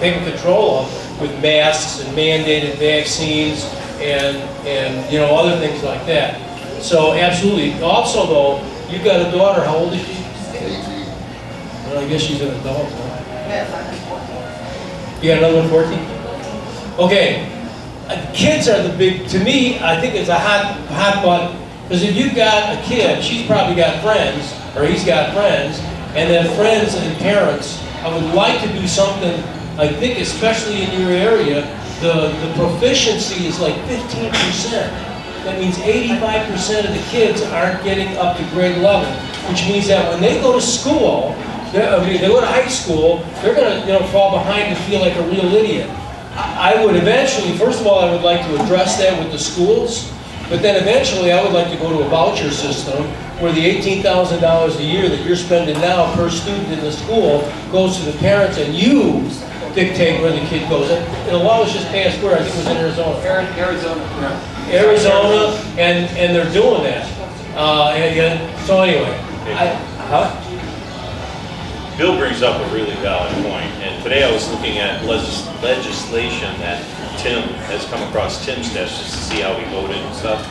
taken control of with masks and mandated vaccines and other things like that. So absolutely. Also though, you've got a daughter, how old is she? 18. Well, I guess she's an adult. Huh? You got another one, 14? Okay. Kids are the big, to me, I think it's a hot button. Because if you've got a kid, she's probably got friends, or he's got friends, and then friends and parents, I would like to do something, I think especially in your area, the proficiency is like 15%. That means 85% of the kids aren't getting up to grade level, which means that when they go to school, they go to high school, they're going to fall behind and feel like a real idiot. I would eventually, first of all, I would like to address that with the schools, But then eventually, I would like to go to a voucher system where the $18,000 a year that you're spending now per student in the school goes to the parents, and you dictate where the kid goes. And the law was just passed where? I think it was in Arizona. Arizona, and they're doing that. So anyway, Bill brings up a really valid point, and today I was looking at legislation that Tim has come across Tim's desk just to see how he voted and stuff.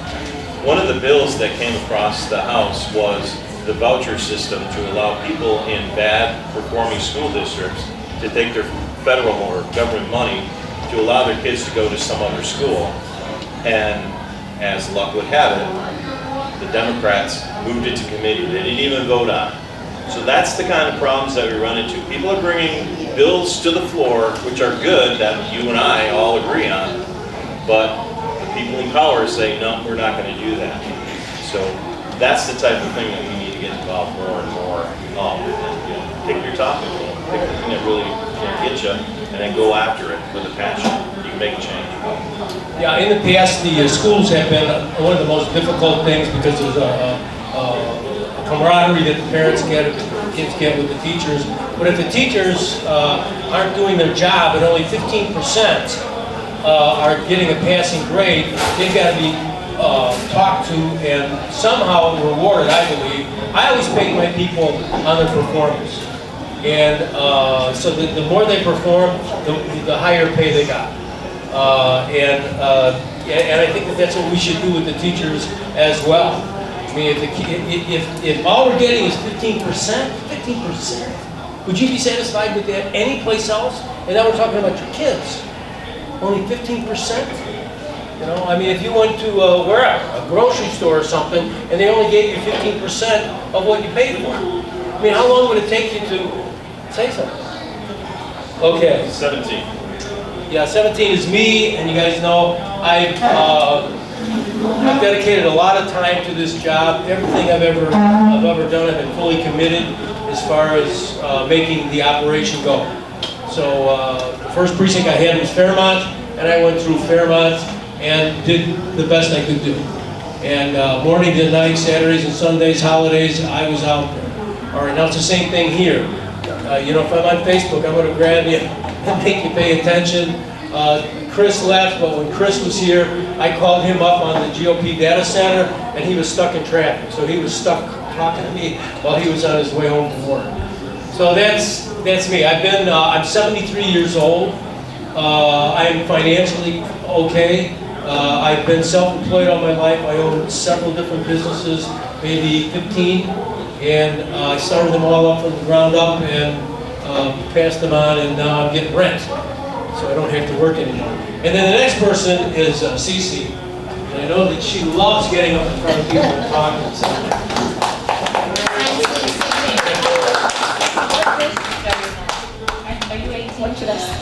One of the bills that came across the House was the voucher system to allow people in bad performing school districts to take their federal or government money to allow their kids to go to some other school. And as luck would have it, the Democrats moved it to committee. They didn't even vote on it. So that's the kind of problems that we run into. People are bringing bills to the floor, which are good, that you and I all agree on, but the people in power say, no, we're not going to do that. So that's the type of thing that we need to get involved more and more. Pick your topic, pick the thing that really gets you, and then go after it with a passion. You can make a change. Yeah, in the past, the schools have been one of the most difficult things because there's a camaraderie that the parents get, the kids get with the teachers. But if the teachers aren't doing their job and only 15% are getting a passing grade, they've got to be talked to and somehow rewarded, I believe. I always pay my people on their performance. And so the more they perform, the higher pay they got. And I think that's what we should do with the teachers as well. I mean, if all we're getting is 15%, would you be satisfied with that any place else? And now we're talking about your kids. Only 15%? You know, I mean, if you went to wherever, a grocery store or something, and they only gave you 15% of what you paid for. I mean, how long would it take you to say something? Okay. 17. Yeah, 17 is me, and you guys know I've dedicated a lot of time to this job. Everything I've ever done, I've been fully committed as far as making the operation go. So the first precinct I had was Fairmont, and I went through Fairmont and did the best I could do. And morning to night, Saturdays and Sundays, holidays, I was out there. All right, now it's the same thing here. You know, if I'm on Facebook, I'm going to grab you and make you pay attention. Chris left, but when Chris was here, I called him up on the GOP data center, and he was stuck in traffic. So he was stuck talking to me while he was on his way home from work. So that's me. I'm 73 years old. I'm financially okay. I've been self-employed all my life. I own several different businesses, maybe 15, and I started them all up from the ground up and passed them on, and now I'm getting rent, so I don't have to work anymore. And then the next person is Cece, and I know that she loves getting up in front of people and talking. So. Are you 18? What should I say?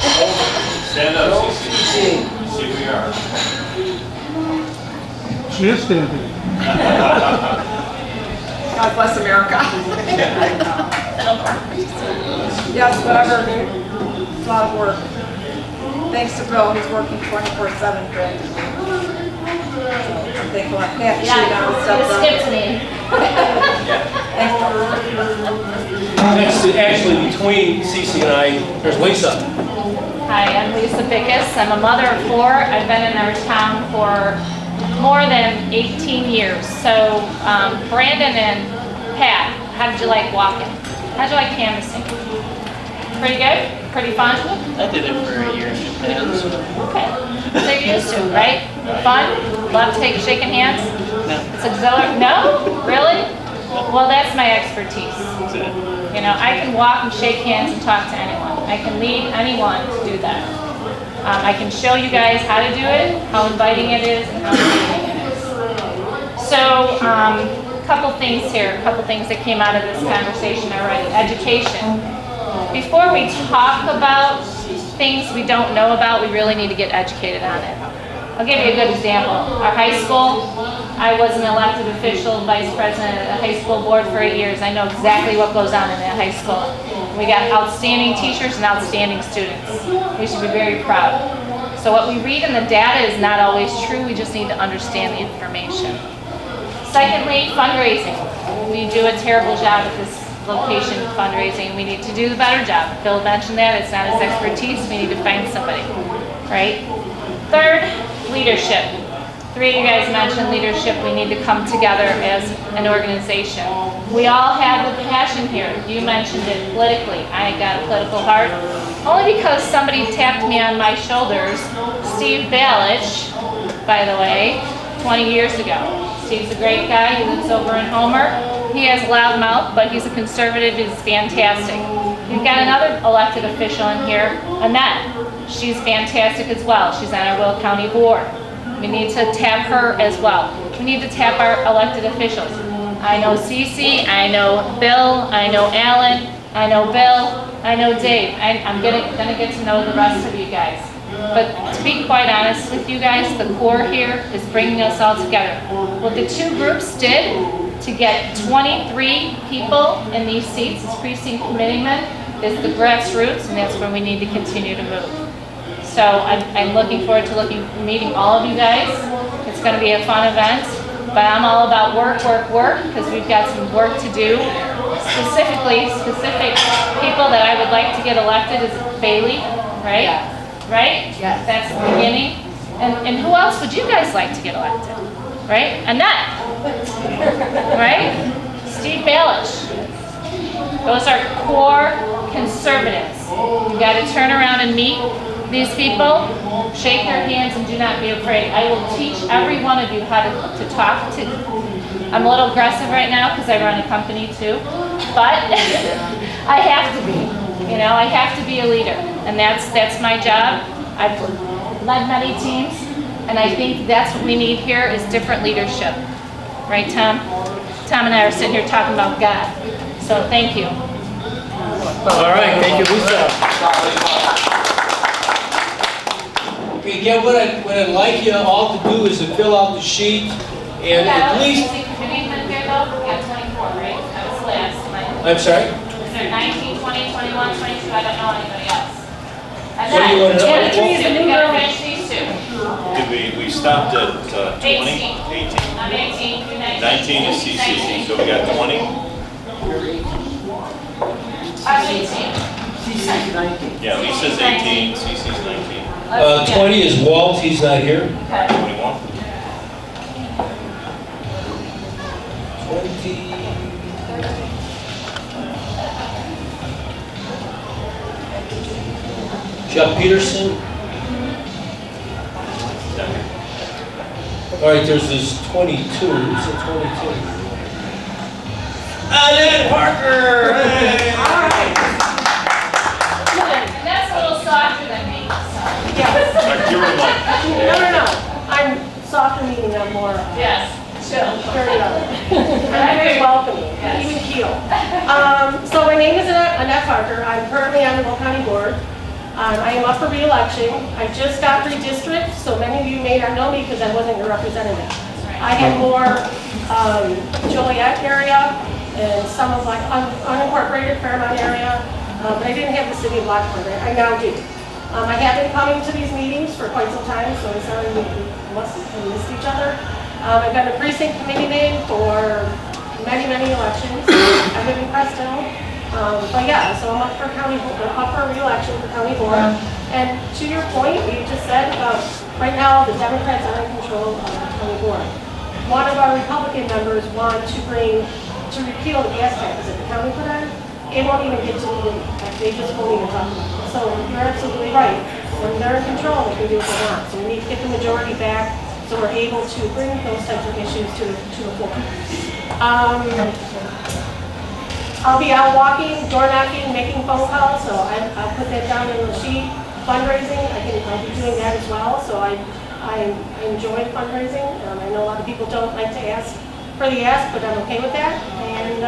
Stand up, Cece. See who you are. She is standing. God bless America. Yes, whatever. It's a lot of work. Thanks to Bill, he's working 24/7. I'm thankful I'm happy she got You stuff done. skipped me. Thanks, Bill. Next to, actually, between Cece and I, there's Lisa. Hi, I'm Lisa Bickus. I'm a mother of 4. I've been in our town for more than 18 years. So, Brandon and Pat, how did you like walking? How did you like canvassing? Pretty good? Pretty fun? I did it for a year in Japan. Okay. So you're used to it, right? Fun? Love shaking hands? No. It's exhilarating. No? Really? Well, that's my expertise. You know, I can walk and shake hands and talk to anyone. I can lead anyone to do that. I can show you guys how to do it, how inviting it is, and how inviting it is. So, a couple things here, a couple things that came out of this conversation already. Education. Before we talk about things we don't know about, we really need to get educated on it. I'll give you a good example. Our high school, I was an elected official, vice president of the high school board for 8 years. I know exactly what goes on in that high school. We got outstanding teachers and outstanding students. We should be very proud. So what we read in the data is not always true, we just need to understand the information. Secondly, fundraising. We do a terrible job at this location of fundraising. We need to do a better job. Bill mentioned that, it's not his expertise, we need to find somebody, right? Third, leadership. 3 of you guys mentioned leadership. We need to come together as an organization. We all have the passion here. You mentioned it politically. I got a political heart. Only because somebody tapped me on my shoulders, Steve Balich, by the way, 20 years ago. Steve's a great guy. He lives over in Homer. He has a loud mouth, but he's a conservative. He's fantastic. We've got another elected official in here, Annette. She's fantastic as well. She's on our Will County Board. We need to tap her as well. We need to tap our elected officials. I know Cece, I know Bill, I know Alan, I know Bill, I know Dave. I'm gonna get to know the rest of you guys. But to be quite honest with you guys, the core here is bringing us all together. What the 2 groups did to get 23 people in these seats as precinct committeemen is the grassroots, and that's where we need to continue to move. So I'm looking forward to meeting all of you guys. It's going to be a fun event, but I'm all about work, because we've got some work to do. Specific people that I would like to get elected is Bailey, right? Yes. Right? Yes. That's the beginning. And who else would you guys like to get elected? Right? Annette. Right? Steve Balich. Those are core conservatives. You got to turn around and meet these people, shake their hands, and do not be afraid. I will teach every one of you how to talk to. I'm a little aggressive right now because I run a company too, but I have to be. You know, I have to be a leader, and that's my job. I've led many teams, and I think that's what we need here is different leadership. Right, Tom? Tom and I are sitting here talking about God. So thank you. All right, thank you, Lisa. Okay, again, what I'd like you all to do is to fill out the sheet and at least... I'm sorry? Is there 19, 20, 21, 22? I don't know anybody else. What do you want to know? We gotta finish these 2. Did we stopped at 20? 18. 18. I'm 18, you're 19. 19 is CCC, so we got 20. I'm 18. Yeah, Lisa's 18, CC's 19. 20 is Walt, he's not here. Okay. 21. 20. Jeff Peterson. All right, there's this 22. Who's the 22? Annette Parker! Hey! All right. That's a little softer than me. No. I'm softer meaning I'm more Yes. Chill. very I'm very welcoming, even keel. So my name is Annette Parker. I'm currently on the Will County Board. I am up for re-election. I just got redistricted, so many of you may not know me because I wasn't your representative. I had more Joliet area and some of like unincorporated Fairmont area, but I didn't have the city of Lockport. I now do. I have been coming to these meetings for quite some time, so I'm sorry we must have missed each other. I've been a precinct committee man for many elections. I live in Presto. But yeah, so I'm up for re-election for county board. And to your point, you just said about right now the Democrats are in control of the county board. One of our Republican members want to repeal the gas taxes that the county put on. It won't even get to the meeting. They just won't even talk about it. So you're absolutely right. When they're in control, they can do what they want. So we need to get the majority back so we're able to bring those types of issues to the floor. I'll be out walking, door knocking, making phone calls, so I'll put that down in the sheet. Fundraising, I'll be doing that as well, so I enjoy fundraising. I know a lot of people don't like to ask for the ask, but I'm okay with that. And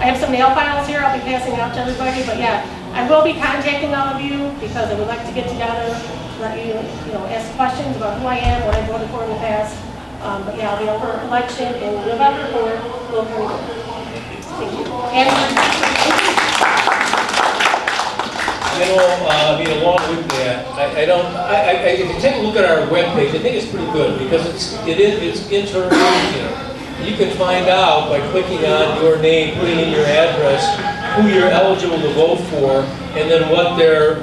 I have some nail files here I'll be passing out to everybody, but yeah, I will be contacting all of you because I would like to get together, let you ask questions about who I am, what I voted for in the past. But yeah, I'll be over election in November for Will County. Thank you. And I mean, along with that, if you take a look at our webpage, I think it's pretty good because it's interactive. You can find out by clicking on your name, putting in your address, who you're eligible to vote for, and then what their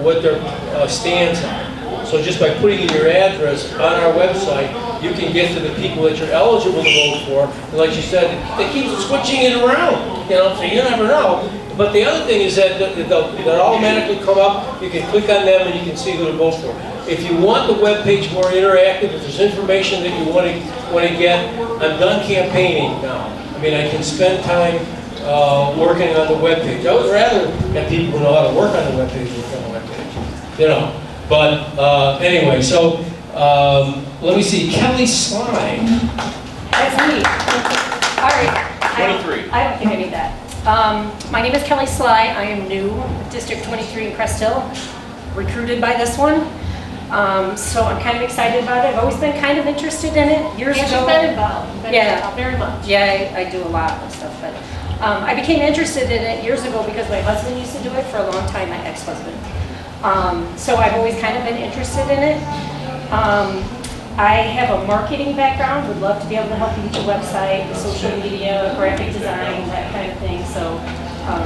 stands are. So just by putting in your address on our website, you can get to the people that you're eligible to vote for. And like you said, they keep switching it around, so you never know. But the other thing is that they'll automatically come up, you can click on them and you can see who to vote for. If you want the web page more interactive, if there's information that you want to get, I'm done campaigning now. I mean, I can spend time working on the web page. I would rather have people who know how to work on the web page work on the web page, But anyway, so let me see, Kelly Sly. That's me. All right. 23. I don't think I need that. My name is Kelly Sly. I am new with District 23 in Crest Hill, recruited by this one. So I'm kind of excited about it. I've always been kind of interested in it years ago. You've been involved. You've been involved very much. Yeah, I do a lot of stuff, but I became interested in it years ago because my husband used to do it for a long time, my ex-husband. So I've always kind of been interested in it. I have a marketing background, would love to be able to help you with your website, social media, graphic design, that kind of thing. So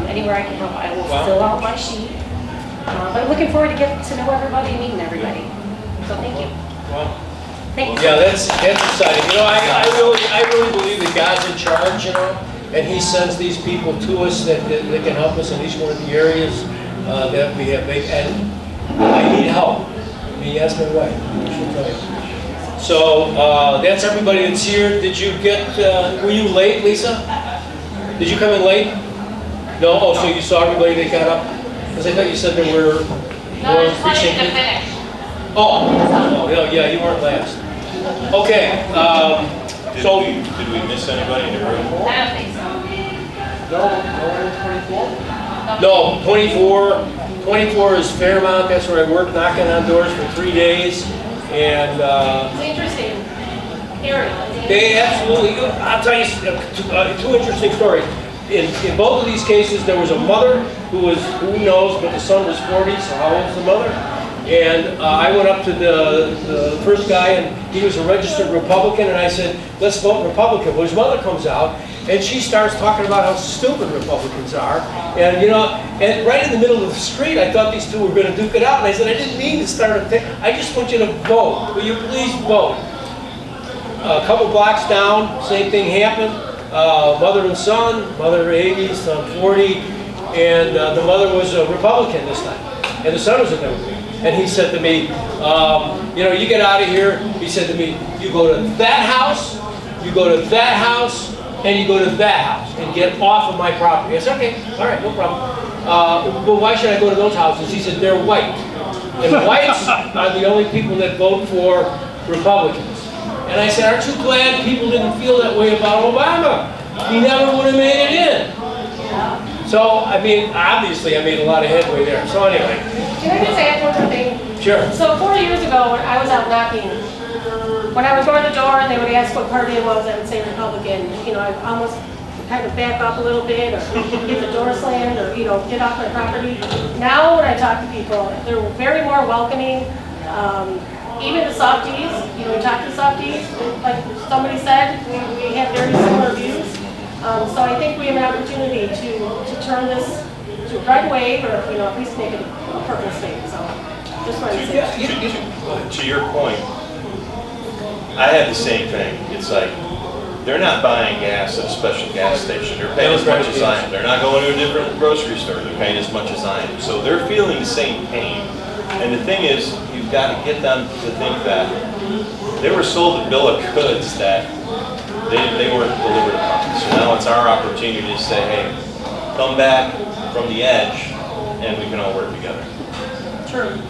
anywhere I can help, I will fill out my sheet. But I'm looking forward to getting to know everybody and meeting everybody. So thank you. Well, Thanks. yeah, that's exciting. I really believe that God's in charge, and He sends these people to us that can help us in each one of the areas that we have. And I need help. I mean, ask my wife. She'll tell you. So that's everybody that's here. Did you were you late, Lisa? Did you come in late? No? Oh, so you saw everybody that got up? Because I thought you said there were No, I just wanted you to finish. Oh, yeah, you weren't last. Okay, Did we miss anybody in the room? I don't think so. No, 24 is Fairmount. That's where I worked knocking on doors for 3 days. And It's interesting area. they absolutely, I'll tell you two interesting stories. In both of these cases, there was a mother who knows, but the son was 40, so how old is the mother? And I went up to the first guy, and he was a registered Republican, and I said, let's vote Republican. Well, his mother comes out, and she starts talking about how stupid Republicans are. And, and right in the middle of the street, I thought these two were going to duke it out, and I said, I didn't mean to start a thing. I just want you to vote. Will you please vote? A couple blocks down, same thing happened. Mother and son, mother 80, son 40, and the mother was a Republican this time, and the son was a Democrat. And he said to me, you get out of here. He said to me, you go to that house, you go to that house, and you go to that house, and get off of my property. I said, okay, all right, no problem. Well, why should I go to those houses? He said, they're white. And whites are the only people that vote for Republicans. And I said, aren't you glad people didn't feel that way about Obama? He never would have made it in. So, I mean, obviously I made a lot of headway there. So anyway. Can I just add one more thing? Sure. So 4 years ago, when I was out knocking, when I was going to the door and they would ask what party it was, I would say Republican. I'd almost kind of back up a little bit, or get the door slammed, or get off my property. Now when I talk to people, they're very more welcoming. Even the softies, we talk to softies, like somebody said, we have very similar views. So I think we have an opportunity to turn this to a red wave, or at least make it a purple state. So just wanted to say. To your point, I had the same thing. It's like, they're not buying gas at a special gas station. They're paying as much as I am. They're not going to a different grocery store. They're paying as much as I am. So they're feeling the same pain. And the thing is, you've got to get them to think that they were sold a bill of goods that they weren't delivered upon. So now it's our opportunity to say, hey, come back from the edge and we can all work together. True.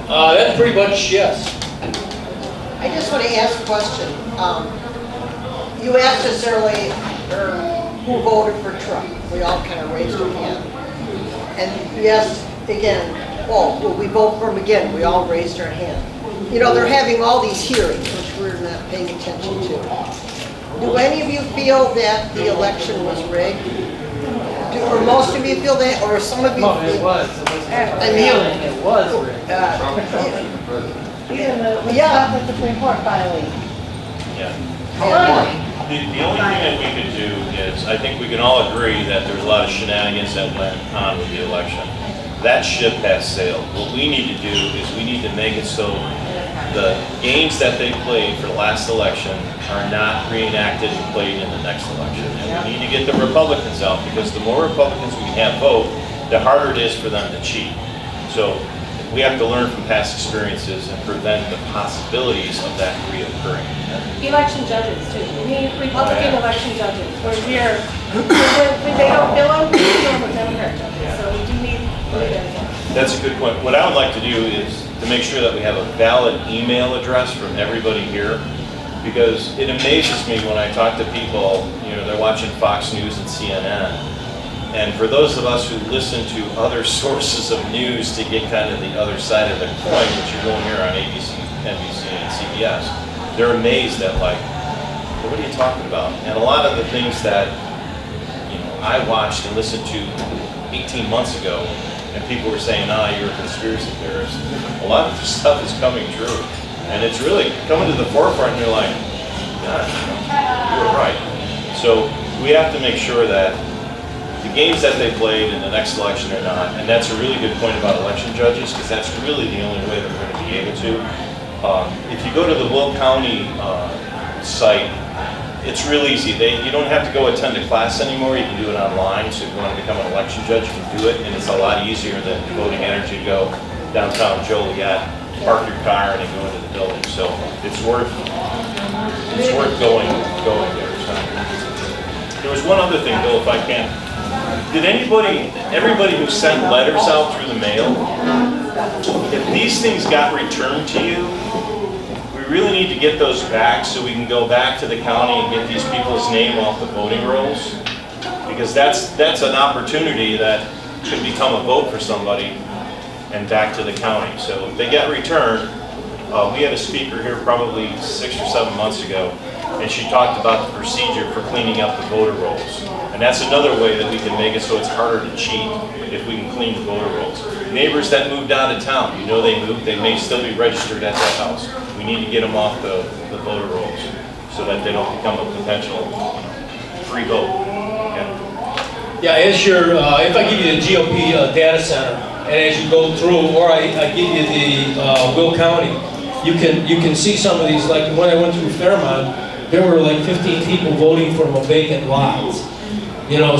That's pretty much yes. I just want to ask a question. You asked us earlier who voted for Trump. We all kind of raised our hand. And you asked again, will we vote for him again? We all raised our hand. They're having all these hearings, which we're not paying attention to. Do any of you feel that the election was rigged? or most of you feel that, or some of you? No, it was. I mean, It was, Rick. Yeah. With the Supreme Court filing. Yeah. Yeah. The only thing that we could do is, I think we can all agree that there's a lot of shenanigans that went on with the election. That ship has sailed. What we need to do is we need to make it so the games that they played for the last election are not reenacted and played in the next election. And we need to get the Republicans out, because the more Republicans we can have vote, the harder it is for them to cheat. So we have to learn from past experiences and prevent the possibilities of that reoccurring. Election judges too. We need Republican election judges. Where when they don't fill them, we fill them with Democrat judges. So we do need. That's a good point. What I would like to do is to make sure that we have a valid email address from everybody here, because it amazes me when I talk to people, they're watching Fox News and CNN. And for those of us who listen to other sources of news to get kind of the other side of the coin, which you won't hear on ABC, NBC, and CBS, they're amazed at like, well, what are you talking about? And a lot of the things that I watched and listened to 18 months ago, and people were saying, nah, you're a conspiracy theorist. A lot of this stuff is coming true. And it's really coming to the forefront, and you're like, God, you were right. So we have to make sure that the games that they played in the next election are not, and that's a really good point about election judges, because that's really the only way that we're going to be able to. If you go to the Will County site, it's real easy. You don't have to go attend a class anymore. You can do it online. So if you want to become an election judge, you can do it, and it's a lot easier than voting energy to go downtown Joliet, park your car, and then go into the building. So it's worth going there. So there was one other thing, Bill, if I can. Did everybody who sent letters out through the mail, if these things got returned to you, we really need to get those back so we can go back to the county and get these people's name off the voting rolls. Because that's an opportunity that could become a vote for somebody and back to the county. So if they get returned, we had a speaker here probably 6 or 7 months ago, and she talked about the procedure for cleaning up the voter rolls. And that's another way that we can make it so it's harder to cheat if we can clean the voter rolls. Neighbors that moved out of town, they moved, they may still be registered at that house. We need to get them off the voter rolls so that they don't become a potential free vote. Okay? Yeah, as if I give you the GOP data center, and as you go through, or I give you the Will County, you can see some of these, like when I went through Fairmont, there were like 15 people voting from a vacant lot. So you don't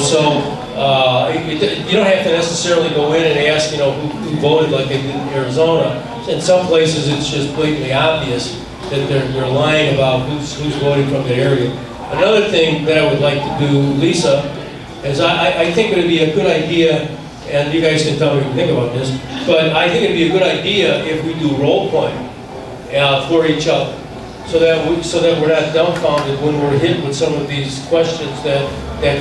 have to necessarily go in and ask, who voted like they did in Arizona. In some places, it's just blatantly obvious that they're lying about who's voting from the area. Another thing that I would like to do, Lisa, is I think it would be a good idea, and you guys can tell me what you think about this, but I think it would be a good idea if we do role playing for each other, so that we're not dumbfounded when we're hit with some of these questions that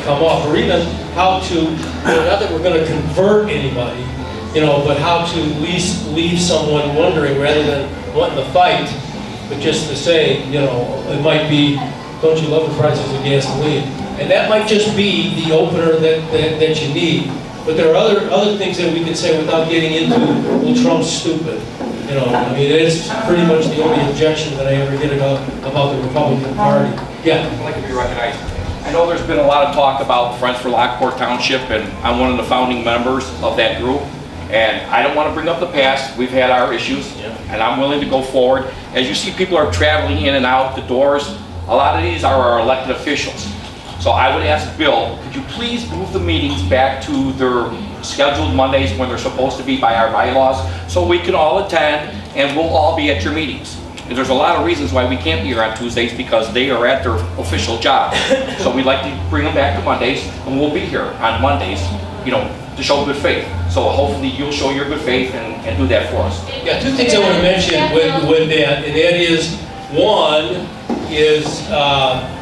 come up, or even how to, not that we're going to convert anybody, but how to at least leave someone wondering rather than wanting to fight, but just to say, it might be, don't you love the prices of gasoline? And that might just be the opener that you need. But there are other things that we can say without getting into, well, Trump's stupid. It's pretty much the only objection that I ever get about the Republican Party. Yeah. I'd like to be recognized. I know there's been a lot of talk about Friends for Lockport Township, and I'm one of the founding members of that group. And I don't want to bring up the past. We've had our issues, and I'm willing to go forward. As you see, people are traveling in and out the doors. A lot of these are our elected officials. So I would ask Bill, could you please move the meetings back to their scheduled Mondays when they're supposed to be by our bylaws, so we can all attend and we'll all be at your meetings. And there's a lot of reasons why we can't be here on Tuesdays, because they are at their official job. So we'd like to bring them back to Mondays, and we'll be here on Mondays, to show good faith. So hopefully you'll show your good faith and do that for us. Yeah, two things I want to mention with that, and that is, one is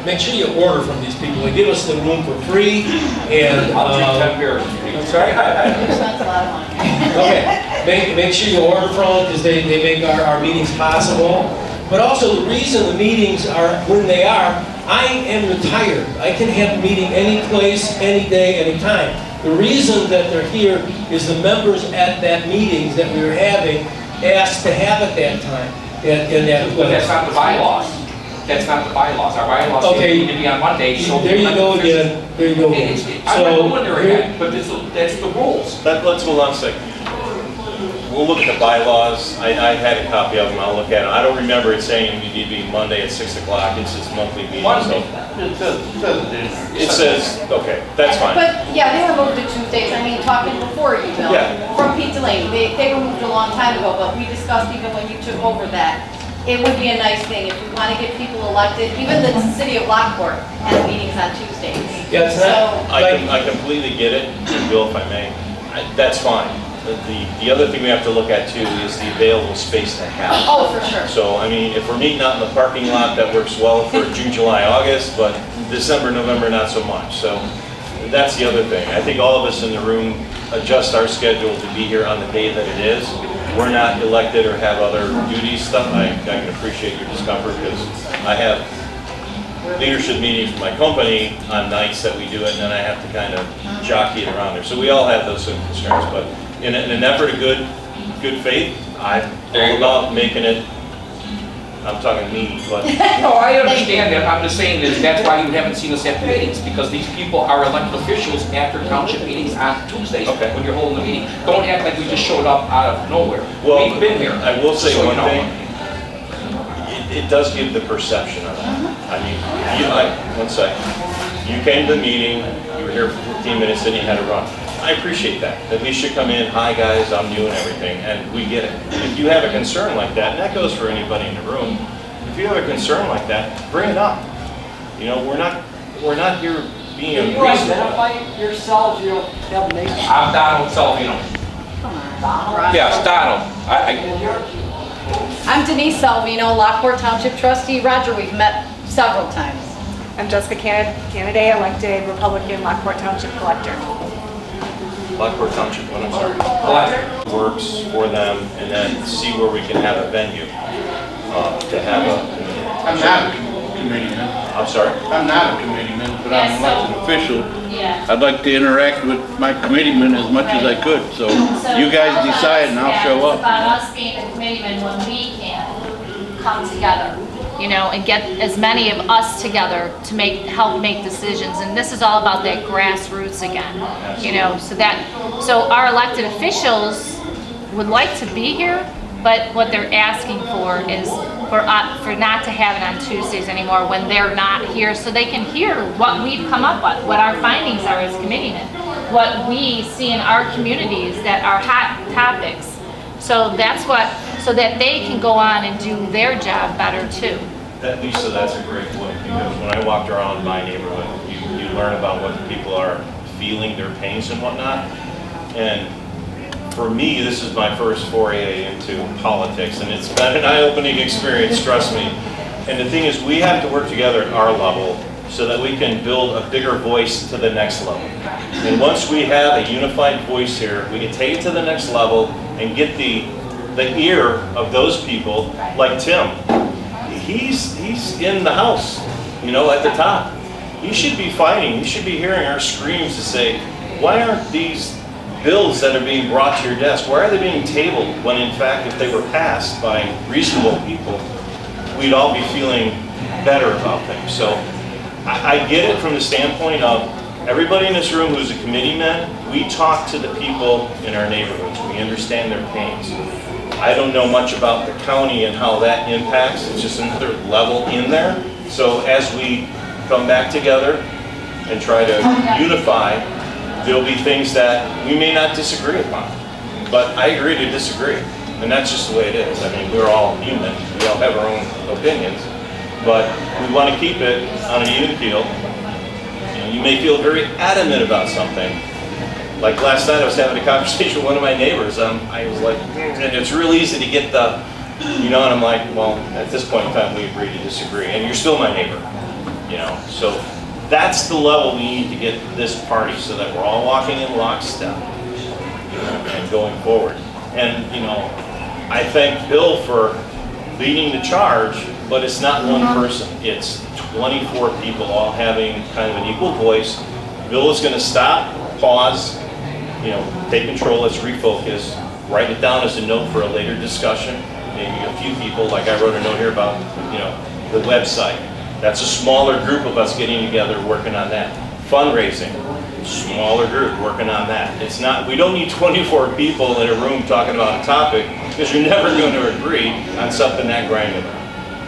make sure you order from these people. They give us the room for free, and I'll drink 10 beers. I'm sorry? That's a lot of money. Okay, make sure you order from them, because they make our meetings possible. But also, the reason the meetings are when they are, I am retired. I can have a meeting any place, any day, any time. The reason that they're here is the members at that meetings that we were having asked to have at that time. But that's not the bylaws. That's not the bylaws. Our bylaws say Okay. they need to be on Monday, so. There you go again, there you go again. I'm not So, going there again, but that's the rules. Let's hold on a second. We'll look at the bylaws. I had a copy of them. I'll look at them. I don't remember it saying you need to be Monday at 6 o'clock. It's just monthly meeting. Monday. So it says, okay, that's fine. But, yeah, they were moved to Tuesdays, I mean, talking before you, Bill. Yeah. From Pete Delaney, they were moved a long time ago, but we discussed even when you took over that, it would be a nice thing if we want to get people elected, even the city of Lockport has meetings on Tuesdays. yeah, it's not, I completely get it, Bill, if I may. That's fine. The other thing we have to look at too is the available space to have. Oh, for sure. So, I mean, if we're meeting out in the parking lot, that works well for June, July, August, but December, November, not so much. So that's the other thing. I think all of us in the room adjust our schedule to be here on the day that it is. We're not elected or have other duties stuff. I can appreciate your discomfort because I have leadership meetings with my company on nights that we do it, and then I have to kind of jockey it around there. So we all have those same concerns, but in an effort of good faith, I'm all about making it, I'm talking me, but No, I understand that. I'm just saying that that's why you haven't seen us at the meetings, because these people are elected officials after township meetings on Tuesdays Okay. when you're holding the meeting. Don't act like we just showed up out of nowhere. Well, We've been here. I will say So one you know. thing. It does give the perception of that. I mean, one second. You came to the meeting, you were here for 15 minutes, then you had to run. I appreciate that. At least you come in, hi guys, I'm new and everything, and we get it. If you have a concern like that, and that goes for anybody in the room, if you have a concern like that, bring it up. You know, we're not here being Can you unreasonable. identify yourselves, you don't have names? I'm Donald Salvino. Donald? Yes, Donald. And you're? I'm Denise Salvino, Lockport Township trustee. Roger, we've met several times. I'm Jessica Kennedy, elected Republican Lockport Township Collector. Lockport Township, what I'm sorry. Collector. Works for them, and then see where we can have a venue to have a. I'm not a committeeman. I'm sorry? I'm not a committeeman, but I'm an elected official. Yeah. I'd like to interact with my committeemen as much as I could, so So you guys tell us decide and I'll that show It's up. about us being a committeeman when we can come together, you know, and get as many of us together to help make decisions. And this is all about that grassroots again, you know, so our elected officials would like to be here, but what they're asking for is for not to have it on Tuesdays anymore when they're not here, so they can hear what we've come up with, what our findings are as committeemen, what we see in our communities that are hot topics. So so that they can go on and do their job better too. Lisa, that's a great point, because when I walked around my neighborhood, you learn about what people are feeling, their pains and whatnot. And for me, this is my first foray into politics, and it's been an eye-opening experience, trust me. And the thing is, we have to work together at our level so that we can build a bigger voice to the next level. And once we have a unified voice here, we can take it to the next level and get the ear of those people, like Tim. He's in the house, you know, at the top. He should be fighting, he should be hearing our screams to say, why aren't these bills that are being brought to your desk, why are they being tabled when in fact if they were passed by reasonable people, we'd all be feeling better about things. So I get it from the standpoint of everybody in this room who's a committeeman, we talk to the people in our neighborhoods, we understand their pains. I don't know much about the county and how that impacts, it's just another level in there. So as we come back together and try to unify, there'll be things that we may not disagree upon. But I agree to disagree, and that's just the way it is. I mean, we're all human, we all have our own opinions, but we want to keep it on an even keel. You may feel very adamant about something. Like last night I was having a conversation with one of my neighbors, I was like, and it's real easy to get the, you know, and I'm like, well, at this point in time we agree to disagree, and you're still my neighbor, you know, so that's the level we need to get this party so that we're all walking in lockstep, you know, and going forward. And, you know, I thank Bill for leading the charge, but it's not one person, it's 24 people all having kind of an equal voice. Bill is going to stop pause, take control, let's refocus, write it down as a note for a later discussion. Maybe a few people, like I wrote a note here about, the website. That's a smaller group of us getting together working on that. Fundraising, smaller group working on that. It's not, we don't need 24 people in a room talking about a topic because you're never going to agree on something that granular.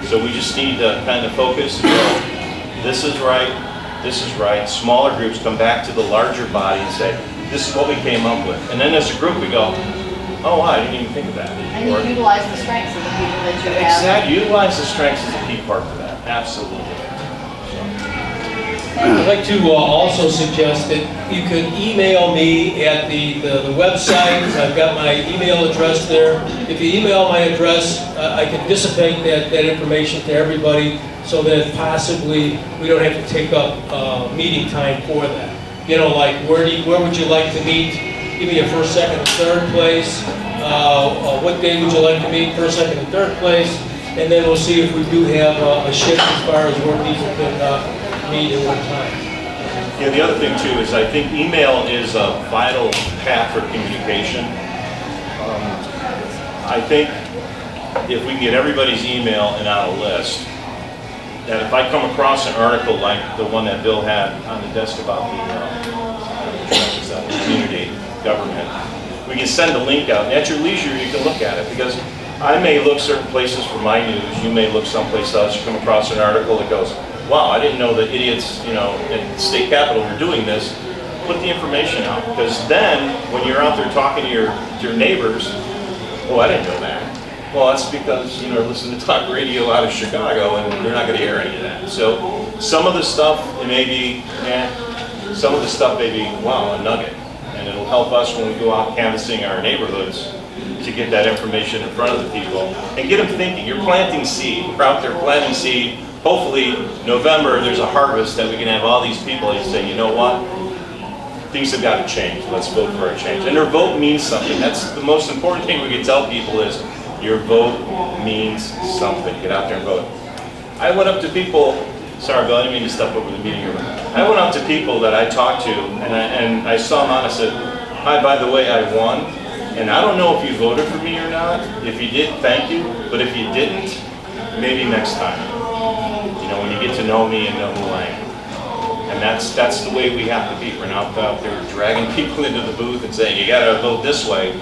So we just need to kind of focus and go, this is right, this is right. Smaller groups come back to the larger body and say, this is what we came up with. And then as a group we go, oh, wow, I didn't even think of that. And you utilize the strengths of the people that you have. Exactly, utilize the strengths as a key part for that, absolutely. I'd like to also suggest that you could email me at the website. I've got my email address there. If you email my address, I can dissipate that information to everybody so that possibly we don't have to take up meeting time for that. Like where would you like to meet? Give me a first, second, and third place. What day would you like to meet? First, second, and third place. And then we'll see if we do have a shift as far as where people can meet at what time. Yeah, the other thing too is I think email is a vital path for communication. I think if we can get everybody's email and on a list, that if I come across an article like the one that Bill had on the desk about the community government, we can send a link out, and at your leisure you can look at it, because I may look certain places for my news, you may look someplace else, you come across an article that goes, wow, I didn't know that idiots, in the state capitol were doing this. Put the information out, because then when you're out there talking to your neighbors, oh, I didn't know that. Well, that's because they're listening to talk radio out of Chicago, and they're not going to hear any of that. So some of the stuff it may be, some of the stuff may be, wow, a nugget, and it'll help us when we go out canvassing our neighborhoods to get that information in front of the people and get them thinking. You're planting seed. We're out there planting seed. Hopefully, November, there's a harvest that we can have all these people and say, you know what? Things have got to change. Let's vote for a change. And their vote means something. That's the most important thing we can tell people is your vote means something. Get out there and vote. I went up to people, sorry, Bill, I didn't mean to step over the meeting room. I went up to people that I talked to, and I saw them on, I said, hi, by the way, I won. And I don't know if you voted for me or not. If you did, thank you. But if you didn't, maybe next time. When you get to know me and know who I am. And that's the way we have to be. We're not out there dragging people into the booth and saying, you gotta vote this way.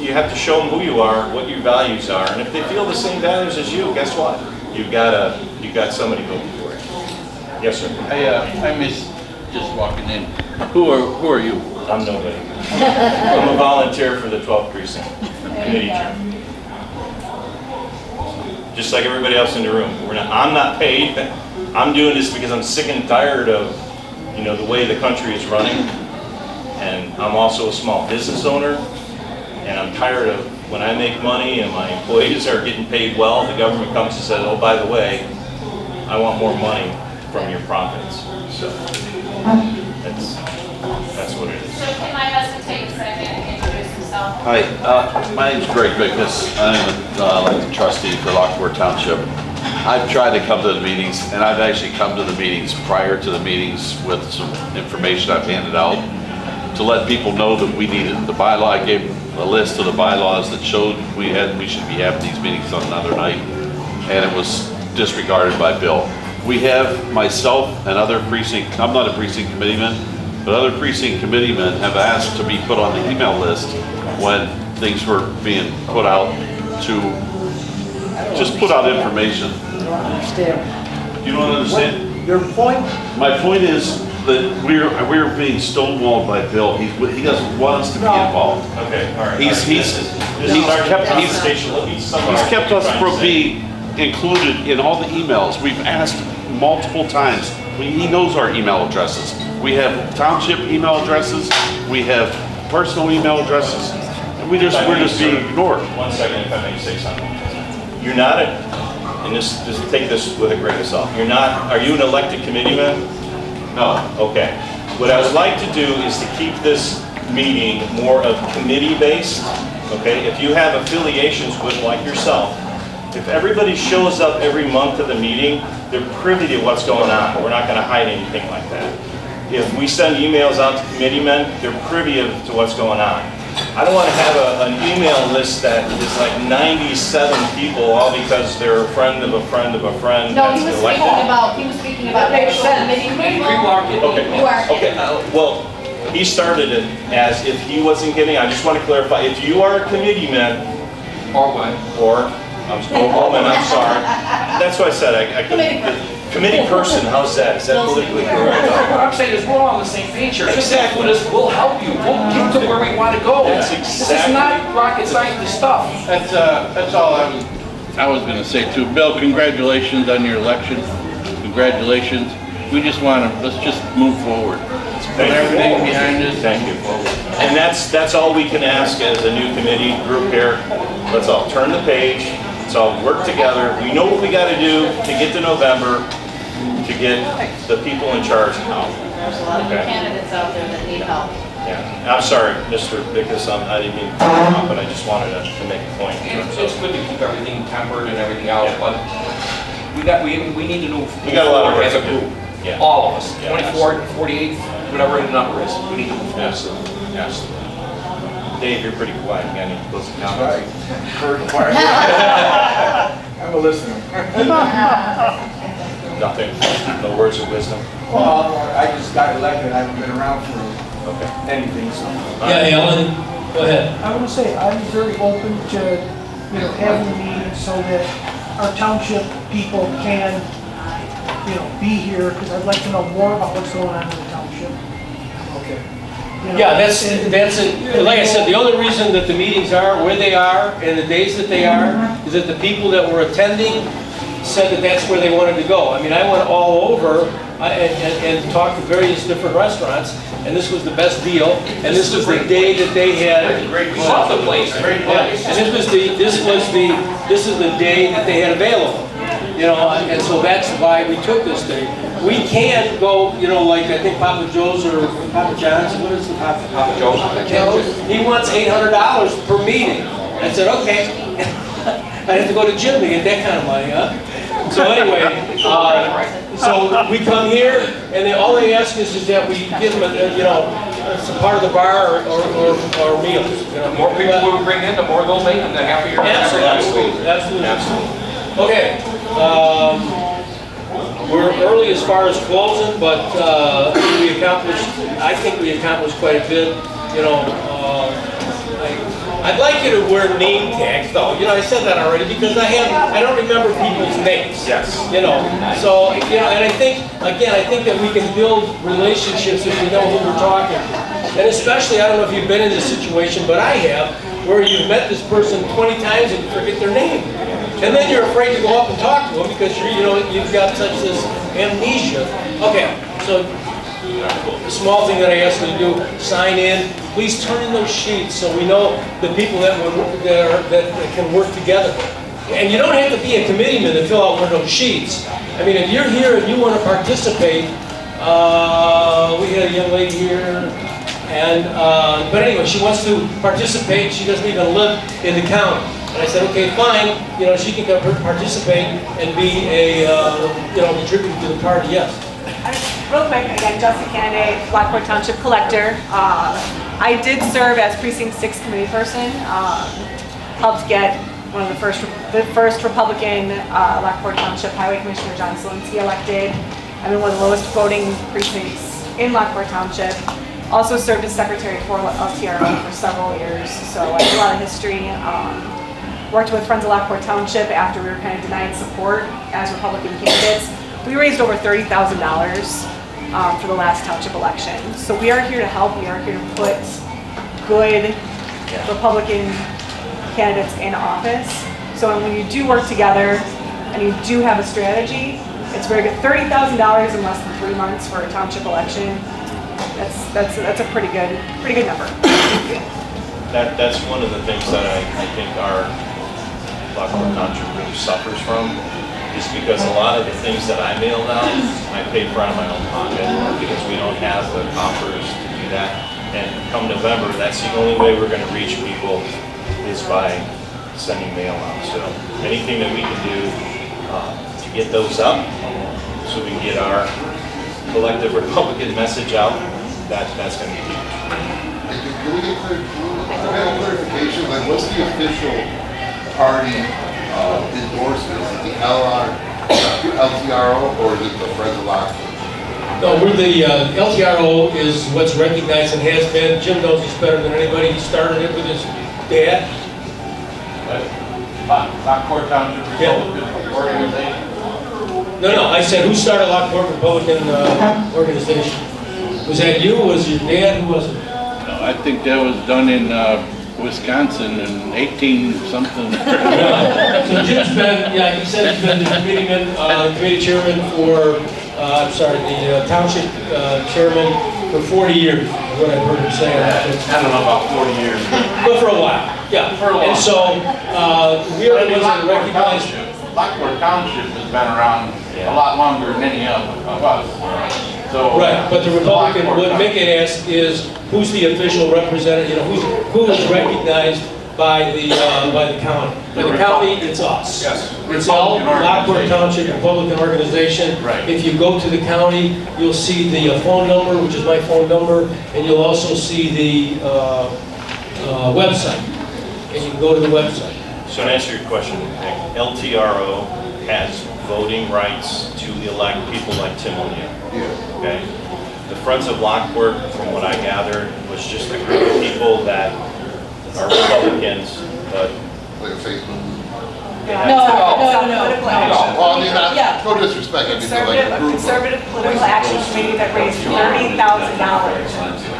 You have to show them who you are, what your values are, and if they feel the same values as you, guess what? You've got somebody voting for you. Yes, sir. I miss just walking in. Who are you? I'm nobody. I'm a volunteer for the 12th precinct committee chair. Just like everybody else in the room. I'm not paid. I'm doing this because I'm sick and tired of, the way the country is running. And I'm also a small business owner. And I'm tired of when I make money and my employees are getting paid well, the government comes and says, oh, by the way, I want more money from your profits. So that's what it is. So can my husband take a second and introduce himself? Hi, my name's Greg Bickness. I'm the trustee for Lockport Township. I've tried to come to the meetings, and I've actually come to the meetings prior to the meetings with some information I've handed out to let people know that we needed the bylaw. I gave a list of the bylaws that showed we should be having these meetings on another night, and it was disregarded by Bill. We have myself and other precinct, I'm not a precinct committeeman, but other precinct committeemen have asked to be put on the email list when things were being put out to just put out information. I don't understand. You don't understand? Your point? My point is that we're being stonewalled by Bill. He doesn't want us to be involved. Okay, all right. He's kept us from being included in all the emails. We've asked multiple times. He knows our email addresses. We have township email addresses. We have personal email addresses. And we're just being ignored. 1 second, if I may say something. You're not and just take this with a grain of salt. Are you an elected committeeman? No. Okay. What I would like to do is to keep this meeting more of committee-based, okay? If you have affiliations with, like yourself, if everybody shows up every month to the meeting, they're privy to what's going on, but we're not going to hide anything like that. if we send emails out to committeemen, they're privy to what's going on. I don't want to have an email list that is like 97 people, all because they're a friend of a friend of a friend. No, that's he was elected. speaking about actual committee people. Okay, You are. okay, well, he started it as if he wasn't getting, I just want to clarify, if you are a committeeman, or, I'm sorry, that's what I said, I couldn't. Committee person, how's that? Is that politically correct? What I'm saying is we're all on the same page here. Exactly. Just we'll help you. We'll get to where we want to go. That's This is exactly. not rocket science stuff. That's all I was gonna say too. Bill, congratulations on your election. Congratulations. We just let's just move forward. Put everything behind us. Thank you. And that's all we can ask as a new committee group here. Let's all turn the page. Let's all work together. We know what we got to do to get to November, to get the people in charge out. There's a lot of new candidates out there that need help. Yeah, I'm sorry, Mr. Bickus, I didn't mean to cut you off, but I just wanted to make a point. It's good to keep everything tempered and everything else, but we need to move We got a lot of work as a to do. group. Yeah. All of us, Yeah, 24, 48, whatever the number is. We need to move forward. Absolutely, absolutely. Dave, you're pretty quiet, you got any closing All comments? right. Heard quiet. I'm a listener. Nothing, no words of wisdom? Well, I just got elected. I haven't been around for Okay. anything, so. Yeah, Alan, go ahead. I want to say, I'm very open to, having a meeting so that our township people can, be here, because I'd like to know more about what's going on in the township. Okay. Yeah, that's it. Like I said, the only reason that the meetings are where they are and the days that they are is that the people that were attending said that that's where they wanted to go. I mean, I went all over and talked to various different restaurants, and this was the best deal, and this was the day that they had. We love the place. Great place. And this is the day that they had available. And so that's why we took this day. We can't go, like I think Papa Joe's or Papa John's, what is the Papa Joe's? He wants $800 per meeting. I said, okay. I have to go to gym to get that kind of money, huh? So anyway, so we come here, and all they ask us is that we give them, some part of the bar or meals. The more people we bring in, the more they'll make, and the happier. Absolutely. Okay. We're early as far as closing, but I think we accomplished quite a bit. I'd like you to wear name tags, though. I said that already because I don't remember people's names. Yes. So and I think that we can build relationships if we know who we're talking to. And especially, I don't know if you've been in this situation, but I have, where you've met this person 20 times and you forget their name. And then you're afraid to go up and talk to them because you've got such this amnesia. Okay, so the small thing that I ask you to do, sign in. Please turn in those sheets so we know the people that can work together. And you don't have to be a committeeman to fill out one of those sheets. I mean, if you're here and you want to participate, we had a young lady here, but anyway, she wants to participate. She doesn't even live in the county. And I said, okay, fine. She can participate and be a contributor to the party. Yes. Real quick, again, Jessica Kennedy, Lockport Township Collector. I did serve as Precinct 6 committee person. Helped get one of the first Republican Lockport Township Highway Commissioner John Solinsky elected. I'm in one of the lowest voting precincts in Lockport Township. Also served as secretary for LTRO for several years, so I have a lot of history. Worked with Friends of Lockport Township after we were kind of denied support as Republican candidates. We raised over $30,000 for the last township election. So we are here to help. We are here to put good Republican candidates in office. So when you do work together and you do have a strategy, it's very good. $30,000 in less than 3 months for a township election. That's a pretty good number. That's one of the things that I think our Lockport Township really suffers from, is because a lot of the things that I mailed out, I paid for out of my own pocket because we don't have the coffers to do that. And come November, that's the only way we're going to reach people is by sending mail out. So anything that we can do to get those up, so we can get our collective Republican message out, that's going to be huge. Can we get clarification? Like, what's the official party endorsement? Is it the LTRO or is it the Friends of Lockport? No, we're the LTRO is what's recognized and has been. Jim knows this better than anybody. He started it with his dad. Lockport Township Republican Organization. No, I said, who started Lockport Republican Organization? Was that you, or was your dad, who was it? No, I think that was done in Wisconsin in 18-something. So Jim's been, yeah, he said he's been the committee chairman for, the township chairman for 40 years, is what I've heard him say. I don't know about 40 years. But for a while, yeah. For a while. And so, we are the ones that recognize. Lockport Township has been around a lot longer than any of us. So, Right, but the Republican, what Mickey asked is, who's the official representative, who is recognized by the county? By the county, it's us. Yes. It's all Lockport Township Republican Organization. Right. If you go to the county, you'll see the phone number, which is my phone number, and you'll also see the website. And you can go to the website. So to answer your question, Nick, LTRO has voting rights to elect people like Tim O'Neill. Yeah. Okay? The Friends of Lockport, from what I gathered, was just a group of people that are Republicans, but Like a Facebook. No. Well, I mean, no disrespect. I mean, like Conservative, a a group conservative political action committee that raised $30,000 in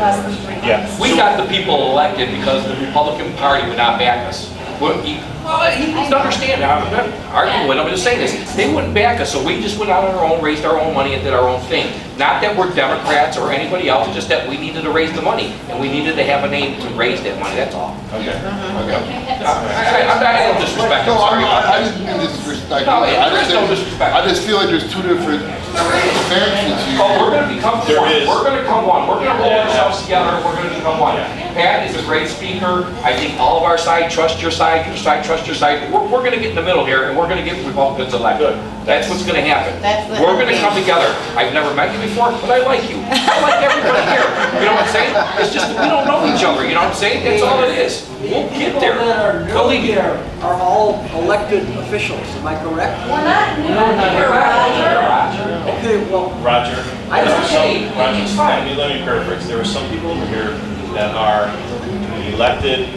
less than 3 months. Yeah, we got the people elected because the Republican Party would not back us. He's understanding. I'm not arguing with him. I'm just saying this. They wouldn't back us, so we just went out on our own, raised our own money, and did our own thing. Not that we're Democrats or anybody else, just that we needed to raise the money, and we needed to have a name to raise that money. That's all. Okay. I'm not in disrespect. No, I'm sorry. I didn't mean disrespect. No, there is no disrespect. I just feel like there's two different factions here. Oh, we're going to become There one. is. We're going to come one. We're going to hold ourselves together. We're going to become one. Pat is a great speaker. I think all of our side trust your side trust your side. We're going to get in the middle here, and we're going to get Republicans elected. That's what's going to happen. We're going to come together. I've never met you before, but I like you. I like everybody here. You know what I'm saying? It's just that we don't know each other. You know what I'm saying? That's all it is. We'll get there. Believe me. Are all elected officials, am I correct? We're not new here, Roger. Okay, well, Roger, I there don't were say- some, Roger, let me paraphrase. There were some people over here that are elected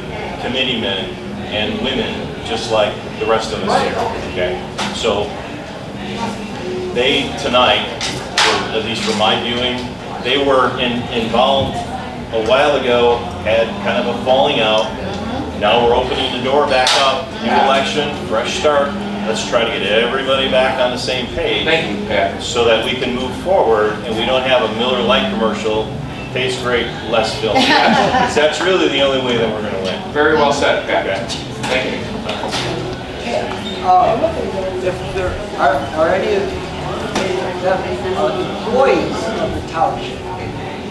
committeemen and women, just like the rest of us here, okay? So, they tonight, or at least from my viewing, they were involved a while ago, had kind of a falling out. Now we're opening the door back up, new election, fresh start. Let's try to get everybody back on the same page. Thank you, Pat. So that we can move forward and we don't have a Miller Lite commercial, tastes great, less filthy. Because that's really the only way that we're gonna win. Very well said, Pat. Okay. Thank you. if there are any of them employees of the township?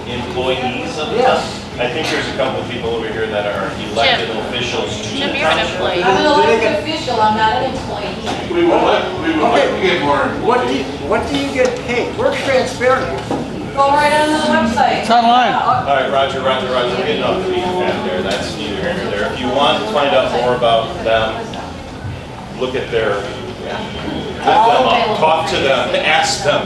Employees of the Yes. I think there's a couple of people over here that are elected officials to Jim, the you're an township. employee. I'm an elected official, I'm not an employee. We would like to get more. What do you get paid? We're transparent. Go right on the website. It's online. All right, Roger, we're getting off the beaten path there. That's neither here nor there. If you want to find out more about them, look at their, look them up, talk to them, ask them.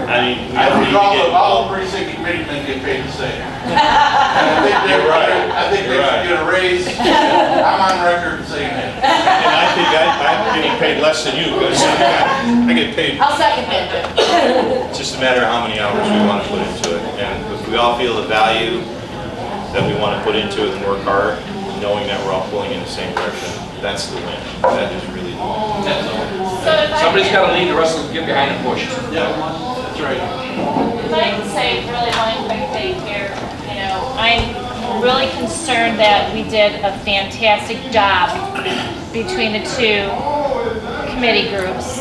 I mean, we I don't need think to get all involved. the precinct committeemen get paid the same. I think You're right. I think they You're should right. get a raise. I'm on record saying that. And I think I'm getting paid less than you, because I get paid. I'll second that. It's just a matter of how many hours we want to put into it. And if we all feel the value that we want to put into it and work hard, knowing that we're all pulling in the same direction, that's the win. That is really the win. Somebody's got to lead, the rest of them get behind and push. Yeah, that's right. If I can say really one quick thing here, I'm really concerned that we did a fantastic job between the two committee groups,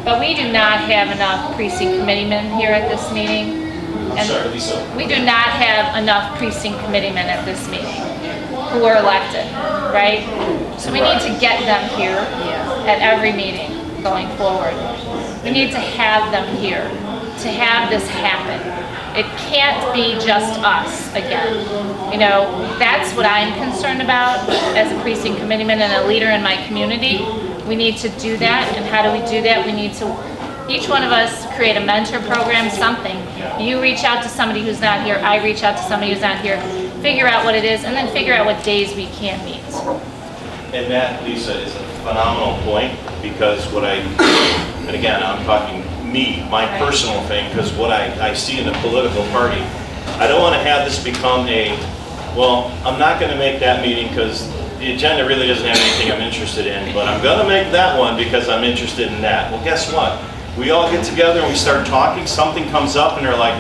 but we do not have enough precinct committeemen here at this meeting. I'm sorry, Lisa. We do not have enough precinct committeemen at this meeting who were elected, right? So we need to get them here at every meeting going forward. We need to have them here. to have this happen. It can't be just us again. You know, that's what I'm concerned about as a precinct committeeman and a leader in my community. We need to do that, and how do we do that? We need to, each one of us, create a mentor program, something. You reach out to somebody who's not here, I reach out to somebody who's not here, figure out what it is, and then figure out what days we can meet. And that, Lisa, is a phenomenal point, because what I, and again, I'm talking me, my personal thing, because what I see in the political party, I don't want to have this become a, well, I'm not going to make that meeting because the agenda really doesn't have anything I'm interested in, but I'm going to make that one because I'm interested in that. Well, guess what? We all get together and we start talking, something comes up and they're like,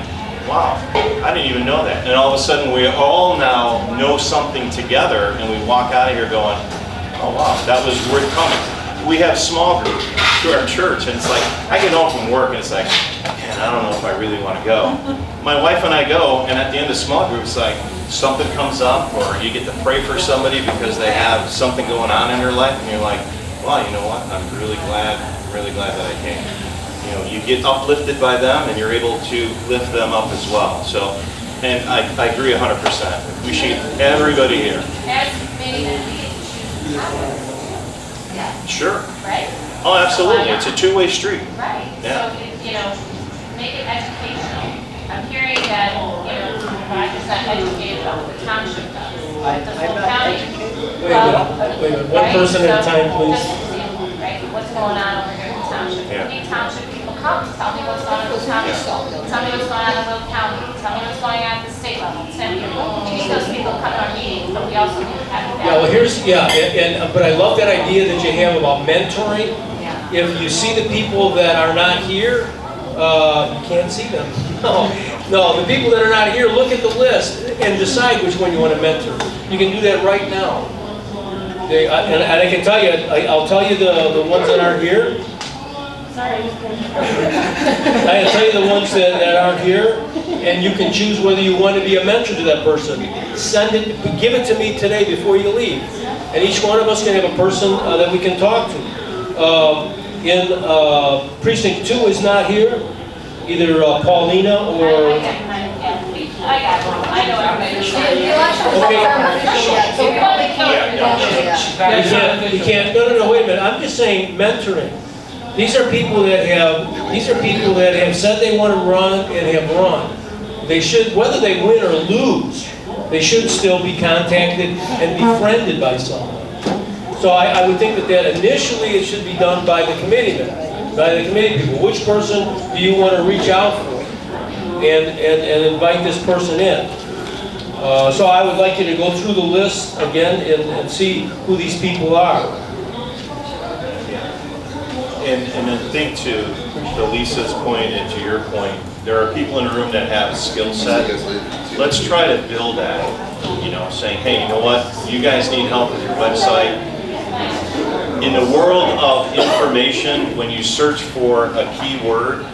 wow, I didn't even know that. And all of a sudden we all now know something together, and we walk out of here going, oh wow, that was worth coming. We have small groups to our church, and it's like, I get home from work and it's like, man, I don't know if I really want to go. My wife and I go, and at the end of small groups, like, something comes up, or you get to pray for somebody because they have something going on in their life, and you're like, wow, you know what, I'm really glad that I came. You know, you get uplifted by them, and you're able to lift them up as well. So, and I agree 100%. We should get everybody here. Sure. Right? Oh, absolutely. It's a two-way street. Right. Yeah. So, you know, make it educational. I'm hearing that, you know, 5% educated about what the township does. Does the whole county? Wait a minute, one person at a time, please. Right, what's going on over here in the township? Yeah. Any township people come, tell me what's going on in the township. Tell me what's going on in Will County. Tell me what's going on at the state level. Send me, we need those people come to our meetings, but we also need to have that. Yeah, well, here's, but I love that idea that you have about mentoring. If you see the people that are not here, you can't see them. No, the people that are not here, look at the list and decide which one you want to mentor. You can do that right now. And I can tell you, I'll tell you the ones that aren't here. Sorry. I can tell you the ones that aren't here, and you can choose whether you want to be a mentor to that person. Send it, give it to me today before you leave. And each one of us can have a person that we can talk to. Precinct 2 is not here, either Paulina or... I got it. I know what I'm You can't, no, wait a minute. I'm just saying mentoring. These are people that have said they want to run and have run. They should, whether they win or lose, they should still be contacted and befriended by someone. So I would think that initially it should be done by the committeemen, by the committee people. Which person do you want to reach out for? And invite this person in. So I would like you to go through the list again and see who these people are. And then think to Lisa's point and to your point, there are people in the room that have a skill set. Let's try to build that, you know, saying, hey, you know what, you guys need help with your website. In the world of information, when you search for a keyword,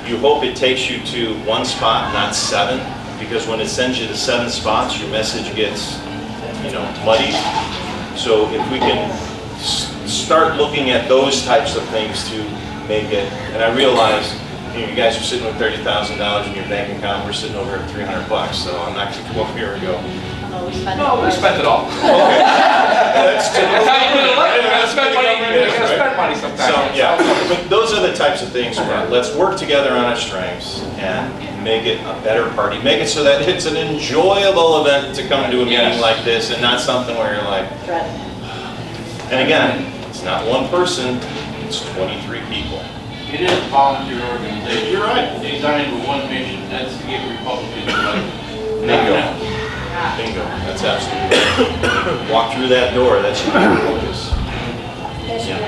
you hope it takes you to one spot, not 7, because when it sends you to 7 spots, your message gets, you know, muddy. So if we can start looking at those types of things to make it, and I realize, you know, you guys are sitting with $30,000 in your bank account, we're sitting over at $300, so I'm not going to come over here and go, No, we spent No, we spent it all. okay. That's That's how you do it. You gotta spend money, you gotta spend money sometimes. So, yeah, but those are the types of things where let's work together on our strengths and make it a better party. Make it so that it's an enjoyable event to come to a meeting like this, and not something where you're like, and again, it's not one person, it's 23 people. It is a volunteer organization. You're right. Designed with one mission, that's to get Republicans elected. Bingo. Bingo, that's absolutely right. Walk through that door, that should be your focus. Yeah.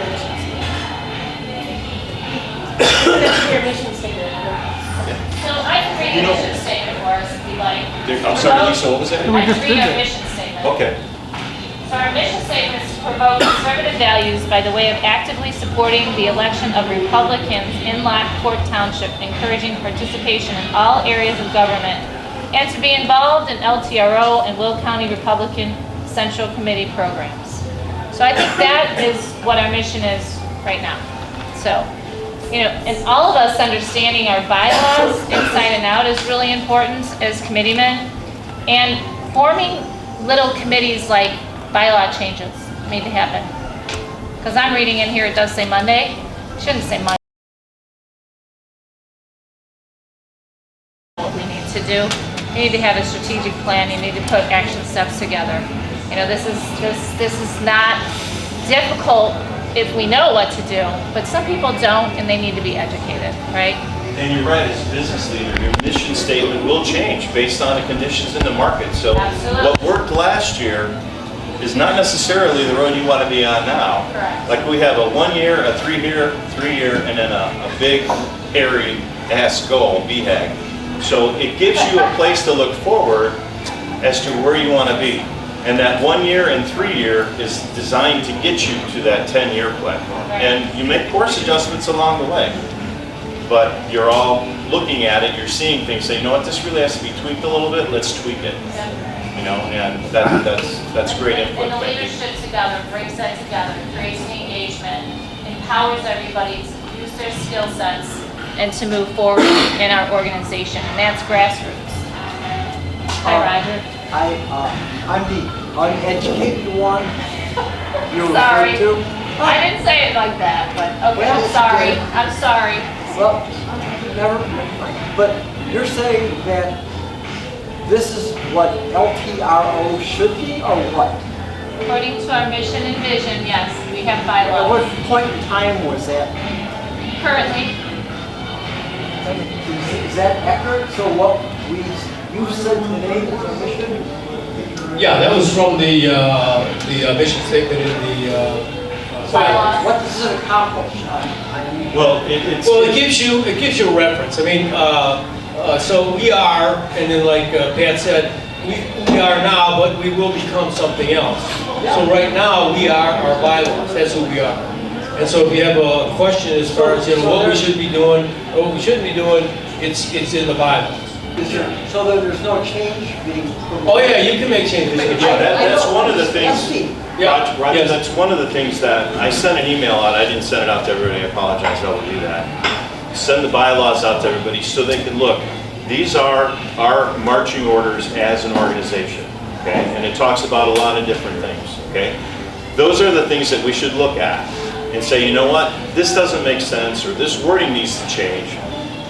Your mission statement. So I can read a mission statement for us if you like. I'm sorry, Lisa, what was that? I can read our mission statement. Okay. So our mission statement is to promote conservative values by the way of actively supporting the election of Republicans in Lockport Township, encouraging participation in all areas of government, and to be involved in LTRO and Will County Republican Central Committee programs. So I think that is what our mission is right now. So you know, and all of us understanding our bylaws inside and out is really important as committeemen. And forming little committees like bylaw changes need to happen. Because I'm reading in here, it does say Monday. It shouldn't say Monday. What we need to do. You need to have a strategic plan. You need to put action steps together. You know, this is not difficult if we know what to do, but some people don't, and they need to be educated, right? And you're right, as a business leader, your mission statement will change based on the conditions in the market. So Absolutely. what worked last year is not necessarily the road you want to be on now. Correct. Like we have a 1 year, a 3 year, and then a big, hairy ass goal, BHAG. So it gives you a place to look forward as to where you want to be. And that 1 year and 3 year is designed to get you to that 10-year plan. And you make course adjustments along the way. But you're all looking at it, you're seeing things, say, you know what, this really has to be tweaked a little bit, let's tweak it. You know, and that's great input. And the Thank you. leadership together brings that together, creates the engagement, empowers everybody to use their skill sets and to move forward in our organization, and that's grassroots. Hi, Roger. I'm the uneducated one you Sorry. referred to. I didn't say it like that, but okay, Well, I'm you sorry. did. I'm sorry. Well, never mind. But you're saying that this is what LTRO should be, or what? According to our mission and vision, yes, we have At what bylaws. point in time was that? Currently, Is that accurate? So what you said today is a mission? Yeah, that was from the mission statement in the bylaws. What does it accomplish? Well, Well, it gives you a reference. I mean, so we are, and then like Pat said, we are now, but we will become something else. So right now, we are our bylaws. That's who we are. And so if you have a question as far as, you know, what we should be doing, or what we shouldn't be doing, it's in the bylaws. So that there's no change being proposed? Oh yeah, you can make changes. Yeah, that's one of the things, Yeah. Roger, Yes. that's one of the things that, I sent an email out, I didn't send it out to everybody, I apologize, I will do that. Send the bylaws out to everybody so they can look. These are our marching orders as an organization, okay? And it talks about a lot of different things, okay? Those are the things that we should look at and say, you know what, this doesn't make sense, or this wording needs to change.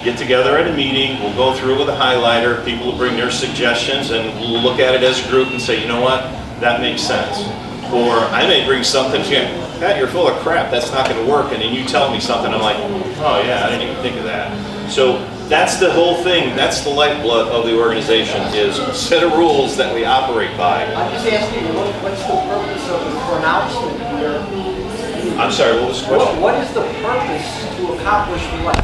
Get together at a meeting, we'll go through with a highlighter, people will bring their suggestions, and we'll look at it as a group and say, you know what, that makes sense. Or I may bring something to you, Pat, you're full of crap, that's not gonna work, and then you tell me something, I'm like, oh yeah, I didn't even think of that. So that's the whole thing, that's the lifeblood of the organization, is a set of rules that we operate by. I'm just asking, what's the purpose of the pronouncement here? I'm sorry, what was the question? What is the purpose to accomplish what?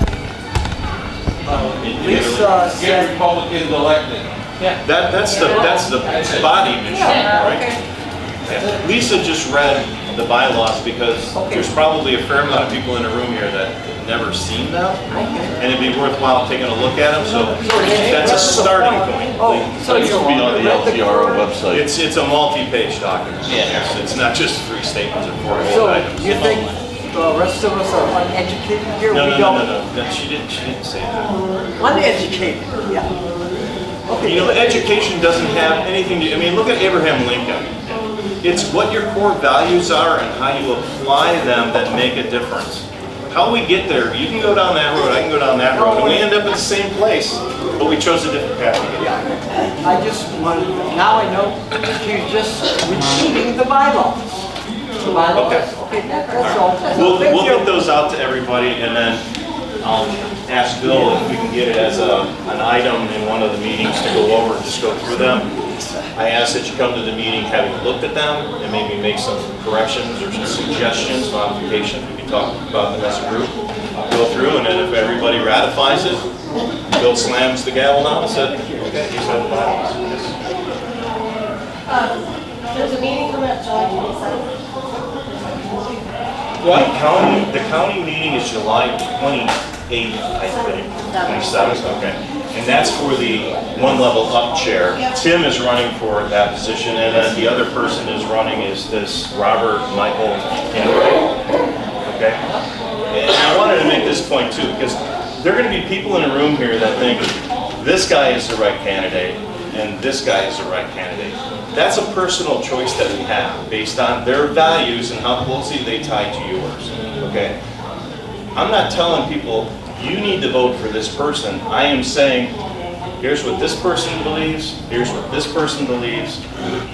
Lisa Get said, Republicans elected. That's the body mission, right? Yeah. Lisa just read the bylaws because there's probably a fair amount of people in the room here that have never seen them, and it'd be worthwhile taking a look at them, so that's a starting point. so It should be on the LTRO website. It's a multi-page document. Yeah. It's not just 3 statements or 4 so items. you think the rest of us are uneducated here? No, We no, don't. no, she didn't say that. Uneducated, yeah. Okay. You know, education doesn't have anything to, I mean, look at Abraham Lincoln. It's what your core values are and how you apply them that make a difference. How we get there, you can go down that road, I can go down that road, and we end up at the same place, but we chose a different path to get there. I just wanted, now I know she's just repeating the bylaws. The bylaws. Okay, that's all. Thank We'll you. get those out to everybody, and then I'll ask Bill if we can get it as an item in one of the meetings to go over and just go through them. I ask that you come to the meeting having looked at them and maybe make some corrections or some suggestions, modifications. We can talk about them as a group. Go through, and then if everybody ratifies it, Bill slams the gavel down and said, okay, these are the bylaws. There's a meeting coming up July 27th. What? The county meeting is July 28th, I think. 27th, okay. And that's for the one level up chair. Tim is running for that position, and then the other person is running is this Robert Michael Henry. Okay? And I wanted to make this point too, because there are going to be people in the room here that think this guy is the right candidate and this guy is the right candidate. That's a personal choice that we have based on their values and how closely they tie to yours, okay? I'm not telling people, you need to vote for this person. I am saying, here's what this person believes, here's what this person believes.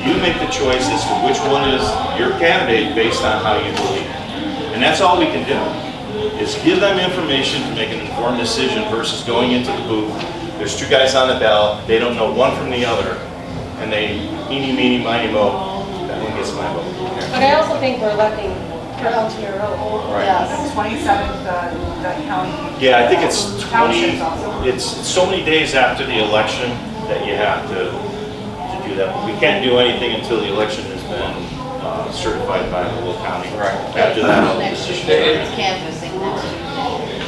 You make the choice as to which one is your candidate based on how you believe. And that's all we can do, is give them information to make an informed decision versus going into the booth. There's two guys on the ballot, they don't know one from the other, and they eeny, meeny, miny, mo, that one gets my vote. But I also think we're electing for LTRO. Right. Yes, 27th, the county. Yeah, I think it's 20, Townships also. it's so many days after the election that you have to do that. But we can't do anything until the election has been certified by the little county. Right. After that, all the Next decisions. Tuesday, it's canvassing next Tuesday.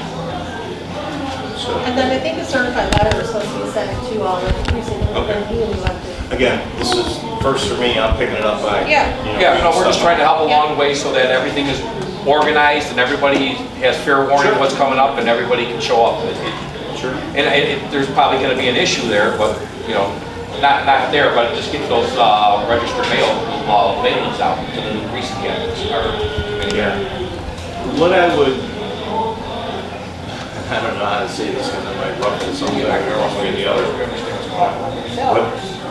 So, And then I think the certified letter is supposed to be sent to all the precincts Okay. and being elected. again, this is first for me, I'm picking it up by, Yeah. Yeah, no, we're just trying to help Yeah. along the way so that everything is organized and everybody has fair warning of what's coming up and everybody can show up. Sure. And there's probably gonna be an issue there, but, you know, not there, but just get those registered mail mailings out to the precinct candidates. Yeah. What I would, I don't know how to say this because I might ruffle something back there one way or the other. But,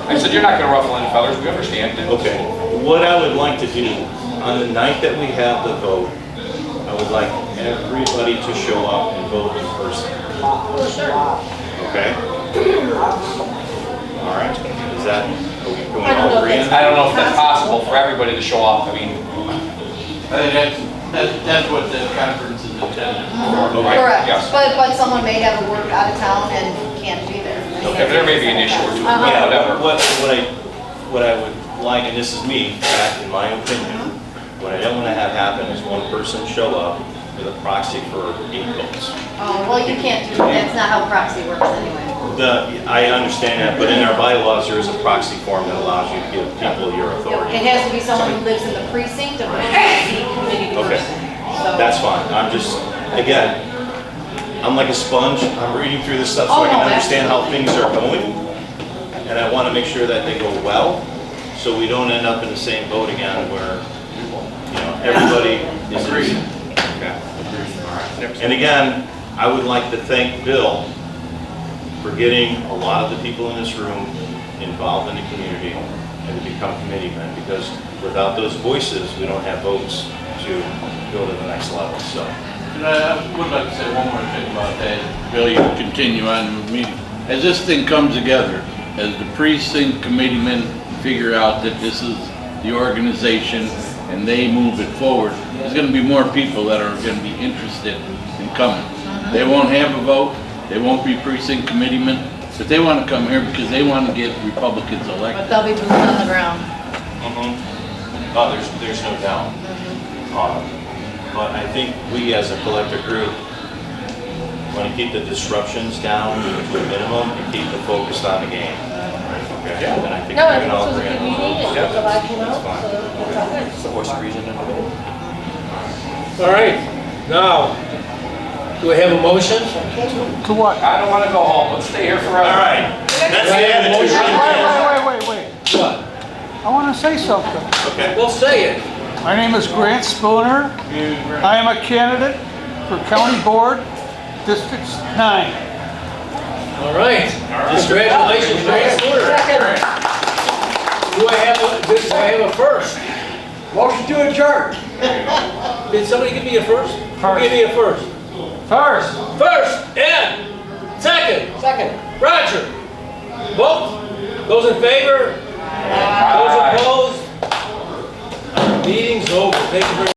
I said, you're not gonna ruffle any feathers, we understand. okay, what I would like to do, on the night that we have the vote, I would like everybody to show up and vote in person. For sure. Okay? All right, is that, can we I don't all know agree if on that's- I that? don't know if that's possible for everybody to show up, I mean, I think that's what the conference is intended for. Right, Correct, yes. but someone may have a work out of town and can't be there. okay, there may be an issue or two, Yeah, whatever. what I would like, and this is me, back in my opinion, what I don't want to have happen is one person show up with a proxy for 8 votes. Oh, well, you can't do that, that's not how proxy works anyway. I understand that, but in our bylaws, there is a proxy form that allows you to give people your authority. It has to be someone who lives in the precinct of the committee Okay, person. So- that's fine. I'm just, again, I'm like a sponge. I'm reading through this stuff so Oh, I can no, understand how things are going. And I want to make sure that they go well, so we don't end up in the same boat again where, you know, everybody is. Agreed. Okay. All right. And again, I would like to thank Bill for getting a lot of the people in this room involved in the community and to become committee men, because without those voices, we don't have votes to go to the next level, so. And I would like to say one more thing about that, Bill, you continue on with me. As this thing comes together, as the precinct committeemen figure out that this is the organization and they move it forward, there's gonna be more people that are gonna be interested in coming. They won't have a vote, they won't be precinct committeemen, but they wanna come here because they wanna get Republicans But elected. they'll be boots on the ground. Oh, there's no doubt. But I think we as a collective group want to keep the disruptions down to a minimum and keep the focus on the game. Okay? And I think No, we I can think all this was a agree good on meeting, that. and the lot came out, That's fine. so it's all good. It's the voice of reason in the middle. All right, now, do we have a motion? To what? I don't wanna go home, let's stay here forever. All right. That's the attitude. Wait. What? I want to say something. Okay. Well, say it. My name is Grant Spooner. I am a candidate for County Board, District 9. All right. Congratulations, Grant Spooner. Do I have a first? Motion to adjourn. Did somebody give me a first? First. Give me a first. First. First, Ed. Second, Second. Roger. Vote. Those in favor? Those opposed? Meeting's over. Thank you very much.